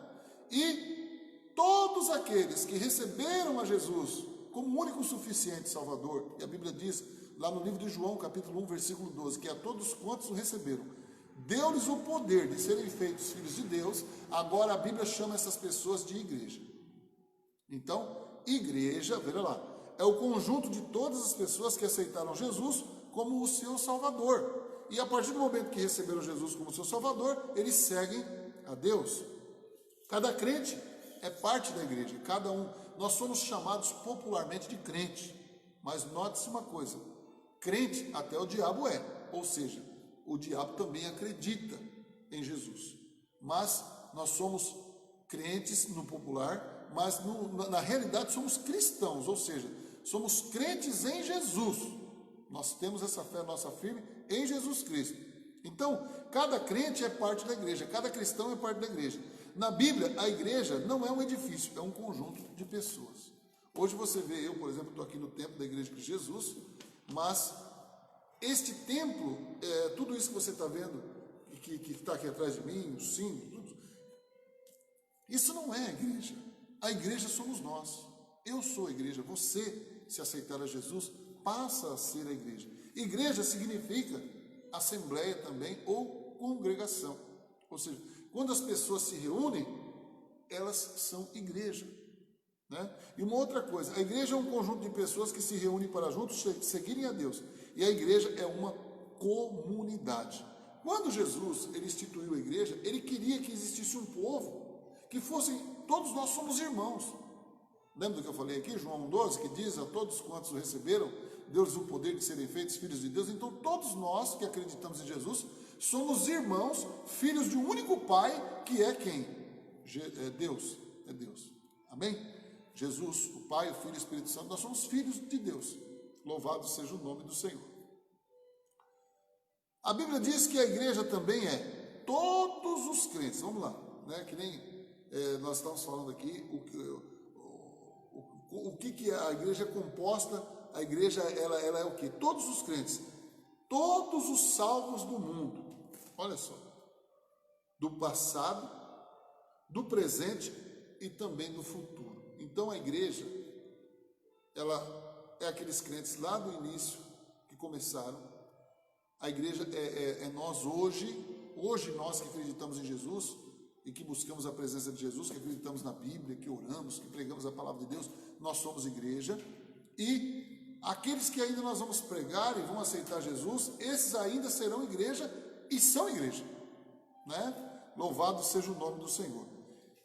E todos aqueles que receberam a Jesus como único suficiente Salvador, e a Bíblia diz lá no livro de João, capítulo 1, versículo 12, que a todos quantos o receberam, deu-lhes o poder de serem feitos filhos de Deus. Agora a Bíblia chama essas pessoas de igreja. Então, igreja, veja lá, é o conjunto de todas as pessoas que aceitaram Jesus como o seu Salvador. E a partir do momento que receberam Jesus como seu Salvador, eles seguem a Deus. Cada crente é parte da igreja, cada um. Nós somos chamados popularmente de crente. Mas note-se uma coisa, crente até o diabo é, ou seja, o diabo também acredita em Jesus. Mas nós somos crentes no popular, mas na realidade somos cristãos, ou seja, somos crentes em Jesus. Nós temos essa fé nossa firme em Jesus Cristo. Então, cada crente é parte da igreja, cada cristão é parte da igreja. Na Bíblia, a igreja não é um edifício, é um conjunto de pessoas. Hoje você vê, eu, por exemplo, estou aqui no templo da Igreja de Jesus, mas este templo, tudo isso que você está vendo, que está aqui atrás de mim, o símbolo, tudo, isso não é a igreja. A igreja somos nós. Eu sou a igreja. Você, se aceitar a Jesus, passa a ser a igreja. Igreja significa assembleia também, ou congregação. Ou seja, quando as pessoas se reúnem, elas são igreja. Né? E uma outra coisa, a igreja é um conjunto de pessoas que se reúnem para juntos seguirem a Deus. E a igreja é uma comunidade. Quando Jesus ele instituiu a igreja, ele queria que existisse um povo, que fossem, todos nós somos irmãos. Lembra do que eu falei aqui, João 1,12, que diz a todos quantos o receberam, deu-lhes o poder de serem feitos filhos de Deus. Então todos nós que acreditamos em Jesus, somos irmãos, filhos de um único Pai, que é quem? Deus, é Deus. Amém? Jesus, o Pai, o Filho e o Espírito Santo, nós somos filhos de Deus. Louvado seja o nome do Senhor. A Bíblia diz que a igreja também é todos os crentes. Vamos lá, né? Que nem nós estamos falando aqui, o que a igreja é composta. A igreja ela é o que? Todos os crentes, todos os salvos do mundo. Olha só, do passado, do presente e também do futuro. Então a igreja, ela é aqueles crentes lá do início que começaram. A igreja é nós hoje nós que acreditamos em Jesus e que buscamos a presença de Jesus, que acreditamos na Bíblia, que oramos, que pregamos a palavra de Deus, nós somos igreja. E aqueles que ainda nós vamos pregar e vão aceitar Jesus, esses ainda serão igreja e são igreja, né? Louvado seja o nome do Senhor.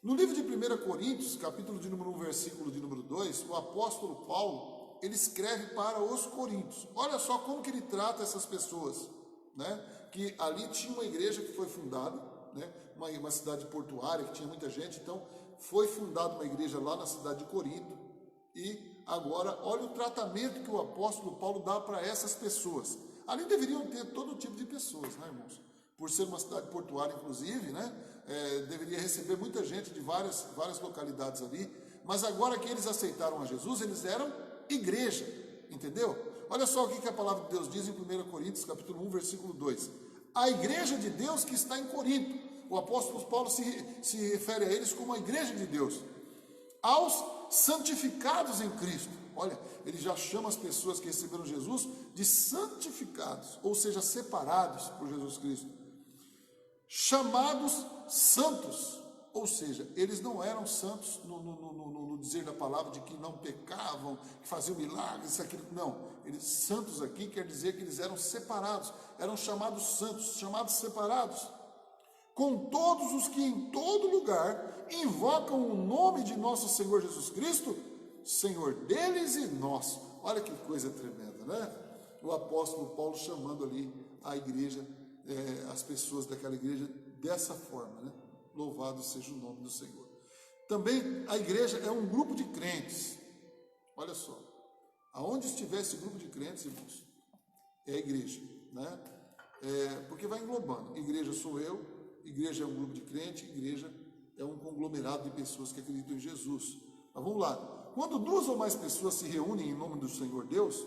No livro de 1 Coríntios, capítulo de número 1, versículo de número 2, o apóstolo Paulo, ele escreve para os coríntios. Olha só como que ele trata essas pessoas, né? Que ali tinha uma igreja que foi fundada, né? Uma cidade portuária que tinha muita gente, então foi fundada uma igreja lá na cidade de Corinto. E agora, olha o tratamento que o apóstolo Paulo dá para essas pessoas. Ali deveriam ter todo tipo de pessoas, né, irmãos? Por ser uma cidade portuária, inclusive, né? Deveria receber muita gente de várias localidades ali, mas agora que eles aceitaram a Jesus, eles eram igreja, entendeu? Olha só o que a palavra de Deus diz em 1 Coríntios, capítulo 1, versículo 2. A igreja de Deus que está em Corinto, o apóstolo Paulo se refere a eles como a igreja de Deus, aos santificados em Cristo. Olha, ele já chama as pessoas que receberam Jesus de santificados, ou seja, separados por Jesus Cristo, chamados santos, ou seja, eles não eram santos no dizer da palavra de que não pecavam, que faziam milagres, isso, aquilo, não. Eles santos aqui quer dizer que eles eram separados, eram chamados santos, chamados separados, com todos os que em todo lugar invocam o nome de nosso Senhor Jesus Cristo, Senhor deles e nosso. Olha que coisa tremenda, né? O apóstolo Paulo chamando ali a igreja, as pessoas daquela igreja dessa forma, né? Louvado seja o nome do Senhor. Também a igreja é um grupo de crentes. Olha só, aonde estiver esse grupo de crentes, irmãos, é a igreja, né? Porque vai englobando. Igreja sou eu, igreja é um grupo de crentes, igreja é um conglomerado de pessoas que acreditam em Jesus. Mas vamos lá. Quando 2 ou mais pessoas se reúnem em nome do Senhor Deus,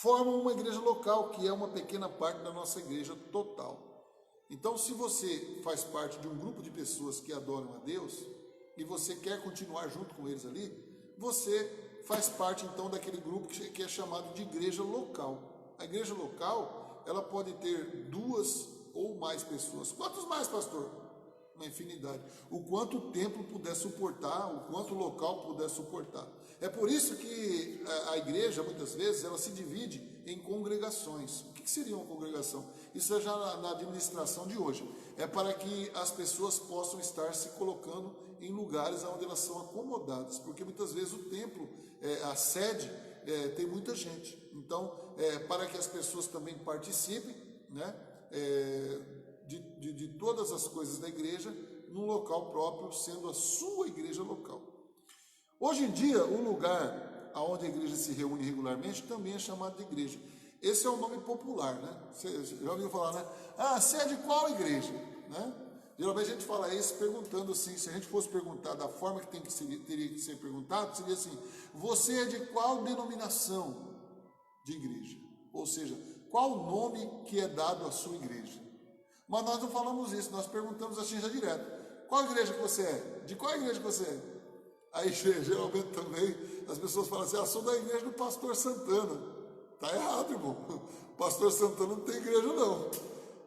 formam uma igreja local, que é uma pequena parte da nossa igreja total. Então, se você faz parte de um grupo de pessoas que adoram a Deus, e você quer continuar junto com eles ali, você faz parte então daquele grupo que é chamado de igreja local. A igreja local, ela pode ter 2 ou mais pessoas. Quantos mais, pastor? Uma infinidade. O quanto o templo puder suportar, o quanto o local puder suportar. É por isso que a igreja, muitas vezes, ela se divide em congregações. O que seria uma congregação? Isso é já na administração de hoje. É para que as pessoas possam estar se colocando em lugares onde elas são acomodadas. Porque muitas vezes o templo, a sede, tem muita gente. Então, para que as pessoas também participem, né, de todas as coisas da igreja, num local próprio, sendo a sua igreja local. Hoje em dia, o lugar onde a igreja se reúne regularmente também é chamado de igreja. Esse é o nome popular, né? Você já ouviu falar, né? Ah, você é de qual igreja? Né? Geralmente a gente fala isso perguntando assim, se a gente fosse perguntar da forma que teria que ser perguntado, seria assim: você é de qual denominação de igreja? Ou seja, qual o nome que é dado à sua igreja? Mas nós não falamos isso, nós perguntamos assim já direto: qual igreja que você é? De qual igreja que você é? Aí geralmente também as pessoas falam assim: sou da igreja do pastor Santana. Está errado, irmão. O pastor Santana não tem igreja, não.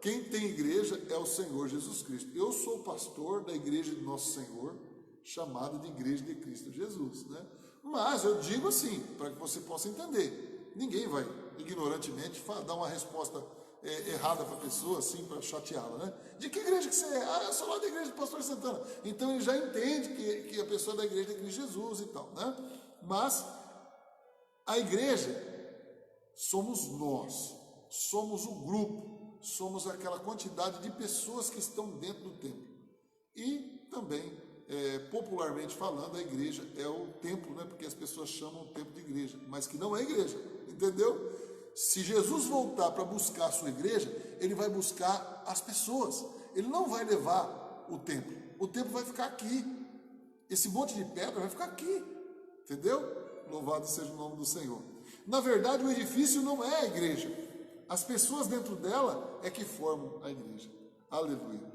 Quem tem igreja é o Senhor Jesus Cristo. Eu sou pastor da igreja de nosso Senhor, chamada de Igreja de Cristo Jesus, né? Mas eu digo assim, para que você possa entender. Ninguém vai ignorantemente dar uma resposta errada para a pessoa, assim, para chateá-la, né? De que igreja que você é? Ah, eu sou lá da igreja do pastor Santana. Então ele já entende que a pessoa é da igreja de Cristo Jesus e tal, né? Mas a igreja somos nós, somos o grupo, somos aquela quantidade de pessoas que estão dentro do templo. E também, popularmente falando, a igreja é o templo, né? Porque as pessoas chamam o templo de igreja, mas que não é igreja, entendeu? Se Jesus voltar para buscar a sua igreja, ele vai buscar as pessoas, ele não vai levar o templo vai ficar aqui, esse monte de pedra vai ficar aqui, entendeu? Louvado seja o nome do Senhor. Na verdade, o edifício não é a igreja, as pessoas dentro dela é que formam a igreja. Aleluia.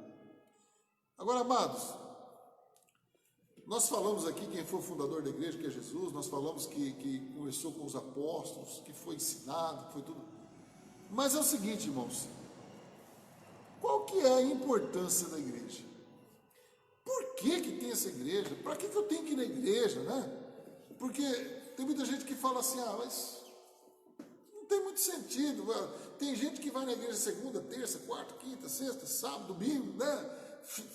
Agora, amados, nós falamos aqui quem foi o fundador da igreja, que é Jesus, nós falamos que começou com os apóstolos, que foi ensinado, que foi tudo. Mas é o seguinte, irmãos, qual que é a importância da igreja? Por que tem essa igreja? Para que eu tenho que ir na igreja, né? Porque tem muita gente que fala assim: mas não tem muito sentido. Tem gente que vai na igreja segunda, terça, quarta, quinta, sexta, sábado, domingo, né?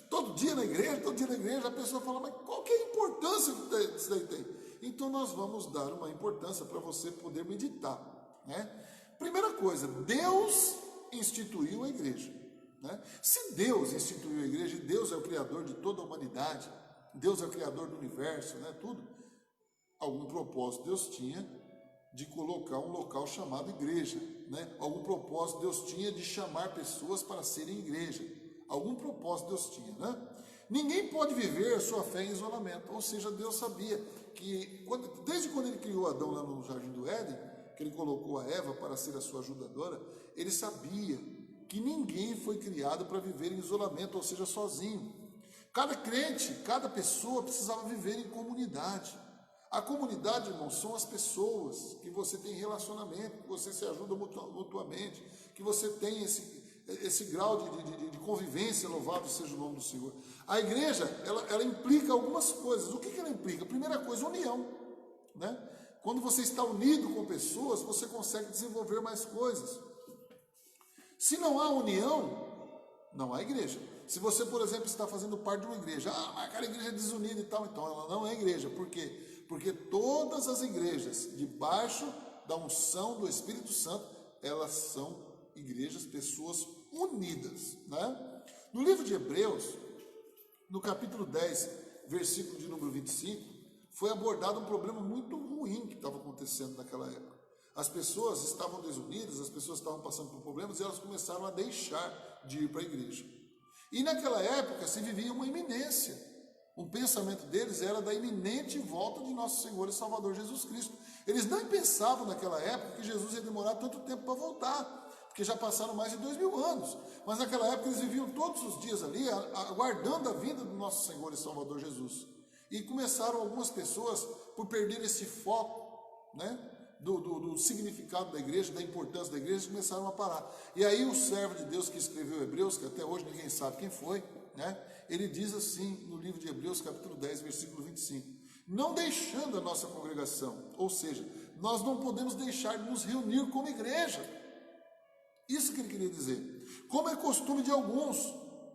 Todo dia na igreja, a pessoa fala: mas qual que é a importância que isso daí tem? Então nós vamos dar uma importância para você poder meditar, né? Primeira coisa, Deus instituiu a igreja, né? Se Deus instituiu a igreja, e Deus é o criador de toda a humanidade, Deus é o criador do universo, né? Tudo, algum propósito Deus tinha de colocar um local chamado igreja, né? Algum propósito Deus tinha de chamar pessoas para serem igreja. Algum propósito Deus tinha, né? Ninguém pode viver a sua fé em isolamento. Ou seja, Deus sabia que, desde quando ele criou Adão lá no Jardim do Éden, que ele colocou a Eva para ser a sua ajudadora, ele sabia que ninguém foi criado para viver em isolamento, ou seja, sozinho. Cada crente, cada pessoa precisava viver em comunidade. A comunidade, irmãos, são as pessoas que você tem relacionamento, que você se ajuda mutuamente, que você tem esse grau de convivência, louvado seja o nome do Senhor. A igreja, ela implica algumas coisas. O que ela implica? Primeira coisa, união, né? Quando você está unido com pessoas, você consegue desenvolver mais coisas. Se não há união, não há igreja. Se você, por exemplo, está fazendo parte de uma igreja, mas aquela igreja é desunida e tal, então ela não é igreja. Por quê? Porque todas as igrejas debaixo da unção do Espírito Santo, elas são igrejas, pessoas unidas, né? No livro de Hebreus, no capítulo 10, versículo de número 25, foi abordado um problema muito ruim que estava acontecendo naquela época. As pessoas estavam desunidas, as pessoas estavam passando por problemas e elas começaram a deixar de ir para a igreja. E naquela época se vivia uma iminência. O pensamento deles era da iminente volta de nosso Senhor e Salvador Jesus Cristo. Eles não pensavam naquela época que Jesus ia demorar tanto tempo para voltar, porque já passaram mais de 2000 anos. Mas naquela época eles viviam todos os dias ali, aguardando a vinda do nosso Senhor e Salvador Jesus. E começaram algumas pessoas por perder esse foco, né? Do significado da igreja, da importância da igreja, começaram a parar. E aí o servo de Deus que escreveu Hebreus, que até hoje ninguém sabe quem foi, né? Ele diz assim no livro de Hebreus, capítulo 10, versículo 25: não deixando a nossa congregação, ou seja, nós não podemos deixar de nos reunir como igreja. Isso que ele queria dizer. Como é costume de alguns,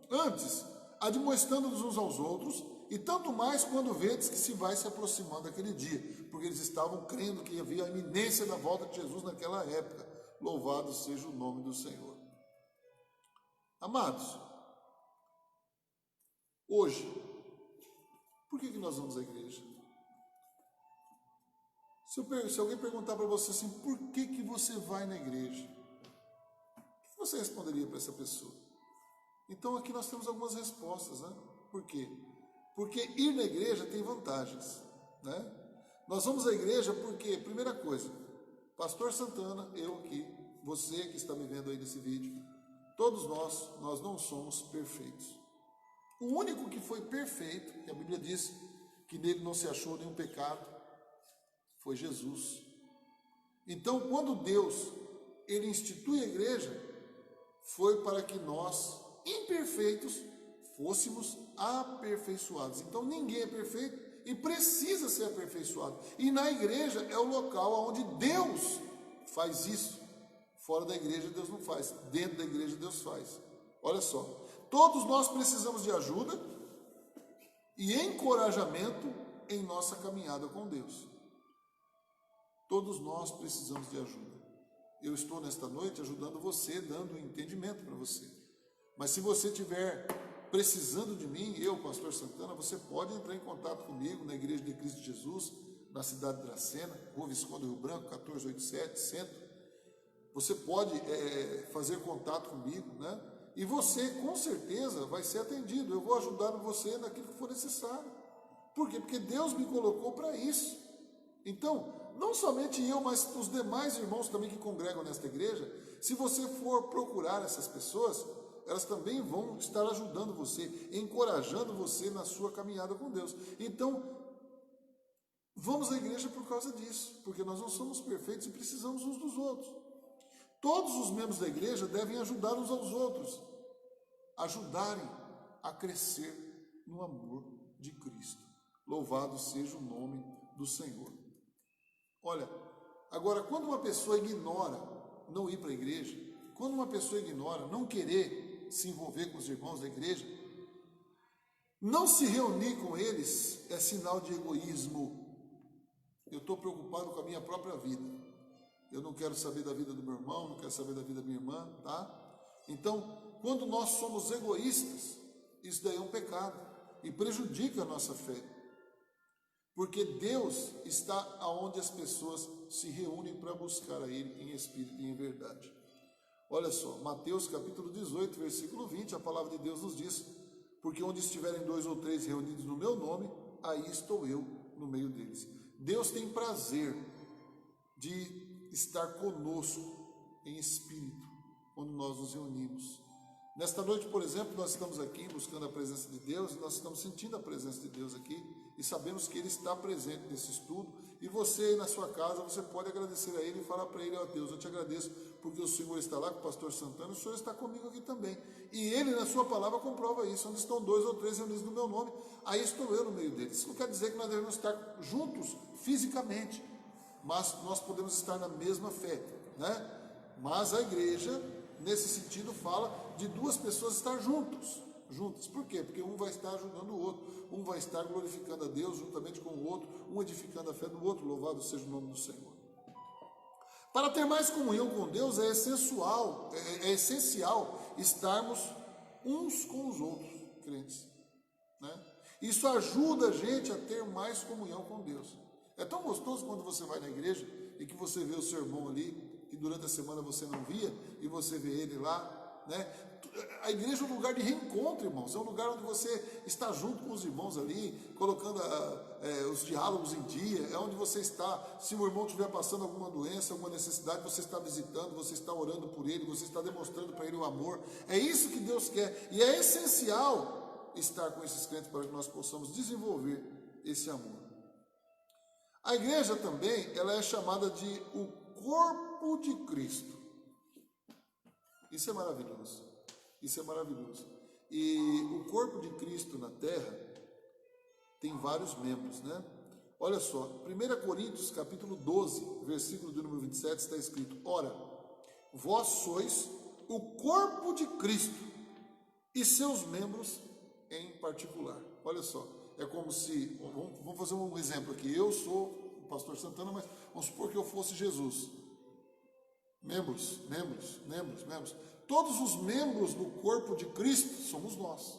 antes, admoestando-nos uns aos outros, e tanto mais quando vedes que se vai se aproximando aquele dia, porque eles estavam crendo que havia a iminência da volta de Jesus naquela época. Louvado seja o nome do Senhor. Amados, hoje, por que nós vamos à igreja? Se alguém perguntar para você assim, por que você vai na igreja? O que você responderia para essa pessoa? Então aqui nós temos algumas respostas, né? Por quê? Porque ir na igreja tem vantagens, né? Nós vamos à igreja porque, primeira coisa, Pastor Santana, eu aqui, você que está me vendo aí nesse vídeo, todos nós não somos perfeitos. O único que foi perfeito, que a Bíblia diz que nele não se achou nenhum pecado, foi Jesus. Então, quando Deus, ele institui a igreja, foi para que nós, imperfeitos, fôssemos aperfeiçoados. Então ninguém é perfeito e precisa ser aperfeiçoado. E na igreja é o local onde Deus faz isso. Fora da igreja Deus não faz, dentro da igreja Deus faz. Olha só, todos nós precisamos de ajuda e encorajamento em nossa caminhada com Deus. Todos nós precisamos de ajuda. Eu estou nesta noite ajudando você, dando um entendimento para você. Mas se você tiver precisando de mim, eu, Pastor Santana, você pode entrar em contato comigo na Igreja de Cristo Jesus, na cidade de Dracena, Rua Visconde Rio Branco, 1487, centro. Você pode fazer contato comigo, né? E você, com certeza, vai ser atendido. Eu vou ajudar você naquilo que for necessário. Por quê? Porque Deus me colocou para isso. Então, não somente eu, mas os demais irmãos também que congregam nesta igreja, se você for procurar essas pessoas, elas também vão estar ajudando você, encorajando você na sua caminhada com Deus. Então, vamos à igreja por causa disso, porque nós não somos perfeitos e precisamos uns dos outros. Todos os membros da igreja devem ajudar uns aos outros, ajudarem a crescer no amor de Cristo. Louvado seja o nome do Senhor. Olha, agora, quando uma pessoa ignora não ir para a igreja, quando uma pessoa ignora não querer se envolver com os irmãos da igreja, não se reunir com eles é sinal de egoísmo. Eu estou preocupado com a minha própria vida. Eu não quero saber da vida do meu irmão, não quero saber da vida da minha irmã, tá? Então, quando nós somos egoístas, isso daí é um pecado e prejudica a nossa fé. Porque Deus está aonde as pessoas se reúnem para buscar a Ele em espírito e em verdade. Olha só, Mateus capítulo 18, versículo 20, a palavra de Deus nos diz: porque onde estiverem 2 ou 3 reunidos no meu nome, aí estou eu no meio deles. Deus tem prazer de estar conosco em espírito, quando nós nos reunimos. Nesta noite, por exemplo, nós estamos aqui buscando a presença de Deus, nós estamos sentindo a presença de Deus aqui, e sabemos que Ele está presente nesse estudo, e você aí na sua casa, você pode agradecer a Ele e falar para Ele: ó Deus, eu te agradeço porque o Senhor está lá com o pastor Santana, o Senhor está comigo aqui também, e Ele na sua palavra comprova isso: onde estão 2 ou 3 reunidos no meu nome, aí estou eu no meio deles. Isso não quer dizer que nós devemos estar juntos fisicamente, mas nós podemos estar na mesma fé, né? Mas a igreja, nesse sentido, fala de 2 pessoas estar juntas. Por quê? Porque um vai estar ajudando o outro, um vai estar glorificando a Deus juntamente com o outro, um edificando a fé do outro. Louvado seja o nome do Senhor. Para ter mais comunhão com Deus é essencial estarmos uns com os outros, crentes, né? Isso ajuda a gente a ter mais comunhão com Deus. É tão gostoso quando você vai na igreja e que você vê o seu irmão ali, que durante a semana você não via, e você vê ele lá, né? A igreja é um lugar de reencontro, irmãos. É um lugar onde você está junto com os irmãos ali, colocando os diálogos em dia. É onde você está. Se o irmão estiver passando alguma doença, alguma necessidade, você está visitando, você está orando por ele, você está demonstrando para ele o amor. É isso que Deus quer. E é essencial estar com esses crentes para que nós possamos desenvolver esse amor. A igreja também, ela é chamada de o corpo de Cristo. Isso é maravilhoso. Isso é maravilhoso. E o corpo de Cristo na terra tem vários membros, né? Olha só, 1 Coríntios capítulo 12, versículo de número 27, está escrito: ora, vós sois o corpo de Cristo e seus membros em particular. Olha só, é como se, vamos fazer um exemplo aqui, eu sou o pastor Santana, mas vamos supor que eu fosse Jesus. Membros. Todos os membros do corpo de Cristo somos nós.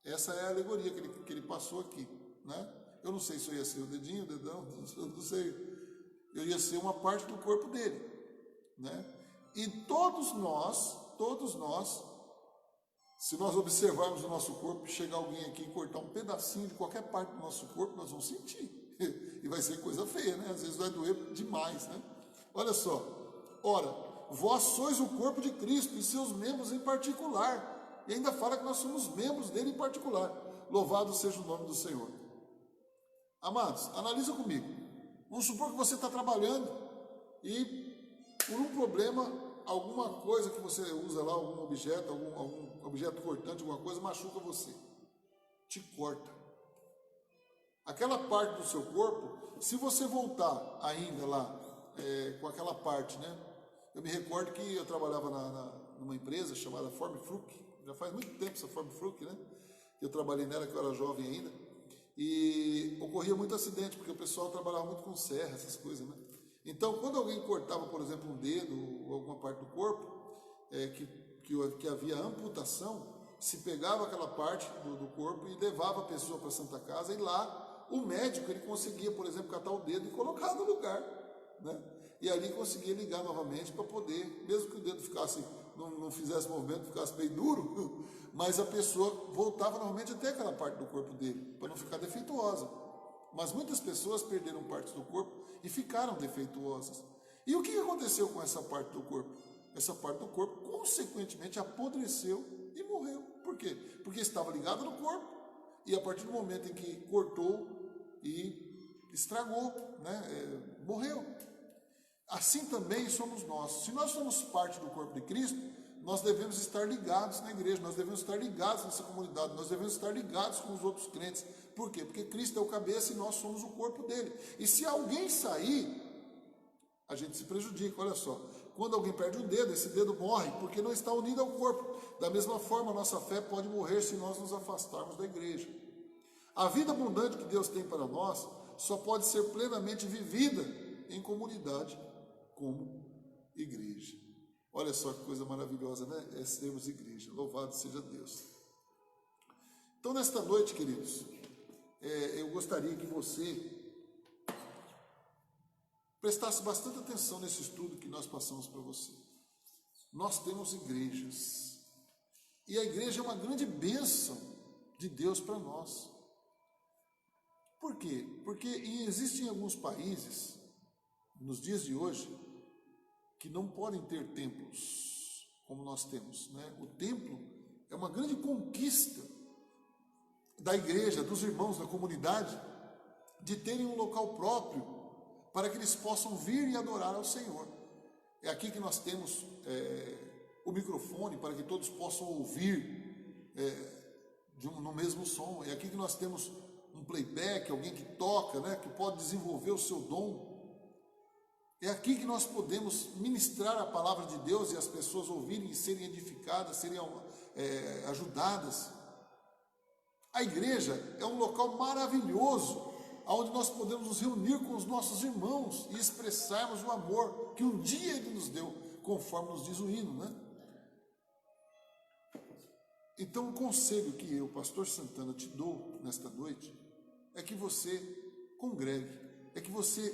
Essa é a alegoria que ele passou aqui, né? Eu não sei se eu ia ser o dedinho, o dedão, eu não sei. Eu ia ser uma parte do corpo dele, né? E todos nós, se nós observarmos o nosso corpo, chegar alguém aqui e cortar um pedacinho de qualquer parte do nosso corpo, nós vamos sentir. E vai ser coisa feia, né? Às vezes vai doer demais, né? Olha só. Ora, vós sois o corpo de Cristo e seus membros em particular. E ainda fala que nós somos membros dele em particular. Louvado seja o nome do Senhor. Amados, analisa comigo. Vamos supor que você está trabalhando e por um problema, alguma coisa que você usa lá, algum objeto, algum objeto cortante, alguma coisa, machuca você. Te corta. Aquela parte do seu corpo, se você voltar ainda lá com aquela parte, né? Eu me recordo que eu trabalhava numa empresa chamada Formfruc, já faz muito tempo essa Formfruc, né? Eu trabalhei nela, que eu era jovem ainda, e ocorria muito acidente, porque o pessoal trabalhava muito com serra, essas coisas, né? Então, quando alguém cortava, por exemplo, um dedo ou alguma parte do corpo, que havia amputação, se pegava aquela parte do corpo e levava a pessoa para a Santa Casa, e lá o médico ele conseguia, por exemplo, catar o dedo e colocar no lugar, né? E ali conseguia ligar novamente para poder, mesmo que o dedo ficasse, não fizesse movimento, ficasse meio duro, mas a pessoa voltava novamente até aquela parte do corpo dele, para não ficar defeituosa. Mas muitas pessoas perderam partes do corpo e ficaram defeituosas. E o que aconteceu com essa parte do corpo? Essa parte do corpo, consequentemente, apodreceu e morreu. Por quê? Porque estava ligada no corpo, e a partir do momento em que cortou e estragou, né, morreu. Assim também somos nós. Se nós somos parte do corpo de Cristo, nós devemos estar ligados na igreja, nós devemos estar ligados nessa comunidade, nós devemos estar ligados com os outros crentes. Por quê? Porque Cristo é o cabeça e nós somos o corpo dele. E se alguém sair, a gente se prejudica. Olha só, quando alguém perde um dedo, esse dedo morre, porque não está unido ao corpo. Da mesma forma, a nossa fé pode morrer se nós nos afastarmos da igreja. A vida abundante que Deus tem para nós só pode ser plenamente vivida em comunidade como igreja. Olha só que coisa maravilhosa, né? É sermos igreja. Louvado seja Deus. Então, nesta noite, queridos, eu gostaria que você prestasse bastante atenção nesse estudo que nós passamos para você. Nós temos igrejas. E a igreja é uma grande bênção de Deus para nós. Por quê? Porque existem alguns países, nos dias de hoje, que não podem ter templos como nós temos, né? O templo é uma grande conquista da igreja, dos irmãos, da comunidade, de terem um local próprio para que eles possam vir e adorar ao Senhor. É aqui que nós temos o microfone para que todos possam ouvir no mesmo som. É aqui que nós temos um playback, alguém que toca, né, que pode desenvolver o seu dom. É aqui que nós podemos ministrar a palavra de Deus e as pessoas ouvirem e serem edificadas, serem ajudadas. A igreja é um local maravilhoso, onde nós podemos nos reunir com os nossos irmãos e expressarmos o amor que um dia Ele nos deu, conforme nos diz o hino, né? Então, o conselho que eu, pastor Santana, te dou nesta noite é que você congregue, é que você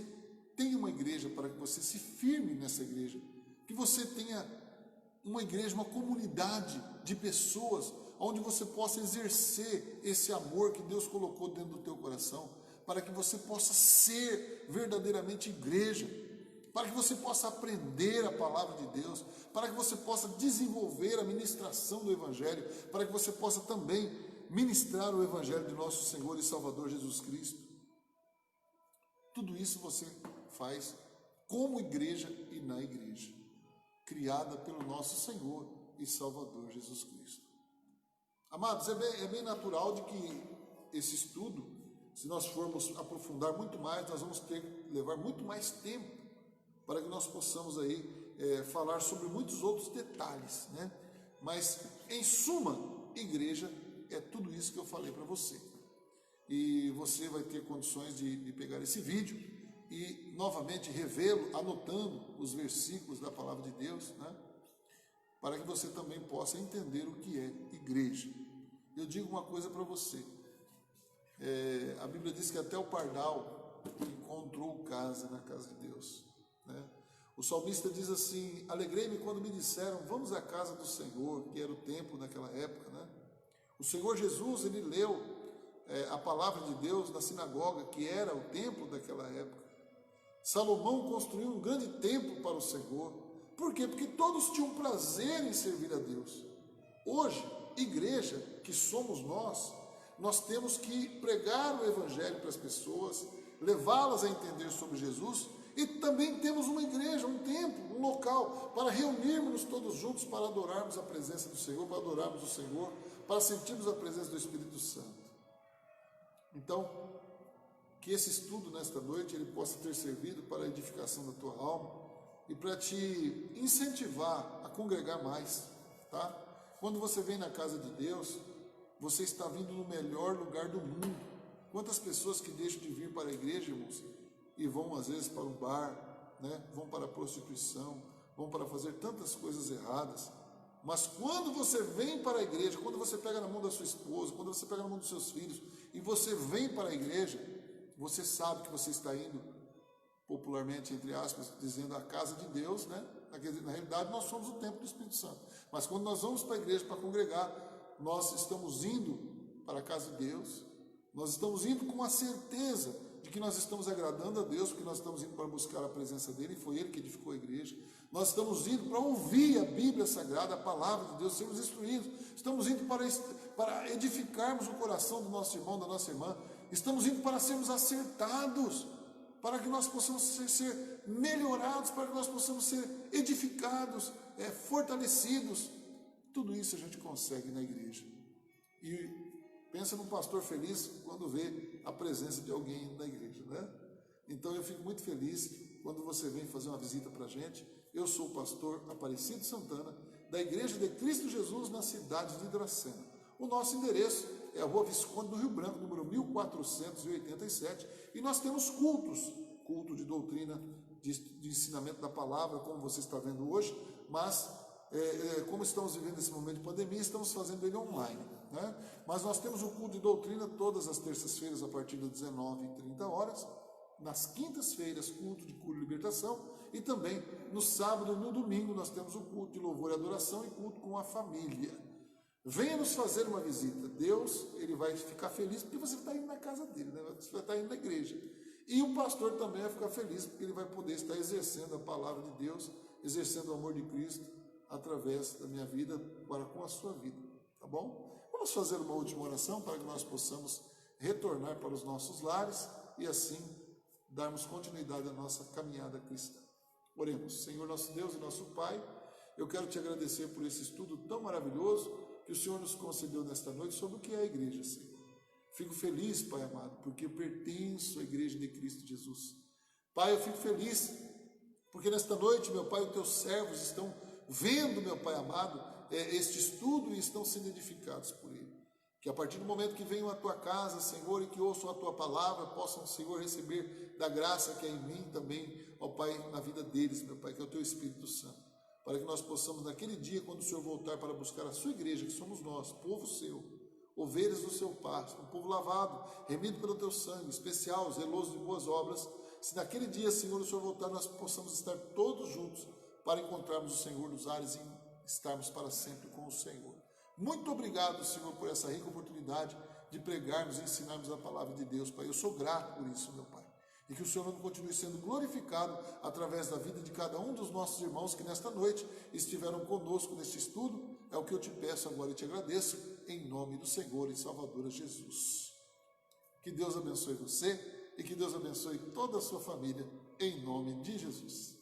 tenha uma igreja para que você se firme nessa igreja, que você tenha uma igreja, uma comunidade de pessoas onde você possa exercer esse amor que Deus colocou dentro do teu coração, para que você possa ser verdadeiramente igreja, para que você possa aprender a palavra de Deus, para que você possa desenvolver a ministração do Evangelho, para que você possa também ministrar o Evangelho de nosso Senhor e Salvador Jesus Cristo. Tudo isso você faz como igreja e na igreja, criada pelo nosso Senhor e Salvador Jesus Cristo. Amados, é bem natural de que esse estudo, se nós formos aprofundar muito mais, nós vamos levar muito mais tempo para que nós possamos aí falar sobre muitos outros detalhes, né? Mas, em suma, igreja é tudo isso que eu falei para você. E você vai ter condições de pegar esse vídeo e novamente revê-lo, anotando os versículos da palavra de Deus, né? Para que você também possa entender o que é igreja. Eu digo uma coisa para você, a Bíblia diz que até o pardal encontrou casa na casa de Deus, né? O salmista diz assim: alegrei-me quando me disseram, vamos à casa do Senhor, que era o templo naquela época, né? O Senhor Jesus, ele leu a palavra de Deus na sinagoga, que era o templo daquela época. Salomão construiu um grande templo para o Senhor. Por quê? Porque todos tinham prazer em servir a Deus. Hoje, igreja, que somos nós temos que pregar o Evangelho para as pessoas, levá-las a entender sobre Jesus, e também temos uma igreja, um templo, um local para reunirmos todos juntos para adorarmos a presença do Senhor, para adorarmos o Senhor, para sentirmos a presença do Espírito Santo. Então, que esse estudo nesta noite ele possa ter servido para a edificação da tua alma e para te incentivar a congregar mais, tá? Quando você vem na casa de Deus, você está vindo no melhor lugar do mundo. Quantas pessoas que deixam de vir para a igreja, irmãos, e vão às vezes para um bar, né? Vão para a prostituição, vão para fazer tantas coisas erradas. Mas quando você vem para a igreja, quando você pega na mão da sua esposa, quando você pega na mão dos seus filhos, e você vem para a igreja, você sabe que você está indo, popularmente, entre aspas, dizendo a casa de Deus, né? Na realidade, nós somos o templo do Espírito Santo. Mas quando nós vamos para a igreja para congregar, nós estamos indo para a casa de Deus, nós estamos indo com a certeza de que nós estamos agradando a Deus, porque nós estamos indo para buscar a presença dEle, e foi Ele que edificou a igreja. Nós estamos indo para ouvir a Bíblia Sagrada, a palavra de Deus, sermos instruídos. Estamos indo para edificarmos o coração do nosso irmão, da nossa irmã. Estamos indo para sermos acertados, para que nós possamos ser melhorados, para que nós possamos ser edificados, fortalecidos. Tudo isso a gente consegue na igreja. E pensa num pastor feliz quando vê a presença de alguém na igreja, né? Então eu fico muito feliz quando você vem fazer uma visita para a gente. Eu sou o pastor Aparecido Santana, da Igreja de Cristo Jesus, na cidade de Dracena. O nosso endereço é a Rua Visconde do Rio Branco, número 1487, e nós temos culto de doutrina, de ensinamento da palavra, como você está vendo hoje, mas como estamos vivendo esse momento de pandemia, estamos fazendo ele online, né? Mas nós temos o culto de doutrina todas as terças-feiras a partir das 19h30, nas quintas-feiras culto de cura e libertação, e também no sábado e no domingo nós temos o culto de louvor e adoração e culto com a família. Venha nos fazer uma visita. Deus, ele vai ficar feliz porque você está indo na casa dele, né? Você vai estar indo na igreja. E o pastor também vai ficar feliz porque ele vai poder estar exercendo a palavra de Deus, exercendo o amor de Cristo através da minha vida para com a sua vida, tá bom? Vamos fazer uma última oração para que nós possamos retornar para os nossos lares e assim darmos continuidade à nossa caminhada cristã. Oremos. Senhor nosso Deus e nosso Pai, eu quero te agradecer por esse estudo tão maravilhoso que o Senhor nos concedeu nesta noite sobre o que é a igreja, Senhor. Fico feliz, Pai amado, porque eu pertenço à igreja de Cristo Jesus. Pai, eu fico feliz porque nesta noite, meu Pai, os teus servos estão vendo, meu Pai amado, este estudo e estão sendo edificados por ele. Que a partir do momento que venham à tua casa, Senhor, e que ouçam a tua palavra, possam, Senhor, receber da graça que é em mim também, ó Pai, na vida deles, meu Pai, que é o teu Espírito Santo. Para que nós possamos, naquele dia, quando o Senhor voltar para buscar a sua igreja, que somos nós, povo seu, ovelhas do seu pasto, um povo lavado, remido pelo teu sangue, especial, zeloso de boas obras, se naquele dia, Senhor, o Senhor voltar, nós possamos estar todos juntos para encontrarmos o Senhor nos ares e estarmos para sempre com o Senhor. Muito obrigado, Senhor, por essa rica oportunidade de pregarmos e ensinarmos a palavra de Deus, Pai. Eu sou grato por isso, meu Pai. E que o Senhor nome continue sendo glorificado através da vida de cada um dos nossos irmãos que nesta noite estiveram conosco neste estudo. É o que eu te peço agora e te agradeço, em nome do Senhor e Salvador Jesus. Que Deus abençoe você e que Deus abençoe toda a sua família, em nome de Jesus.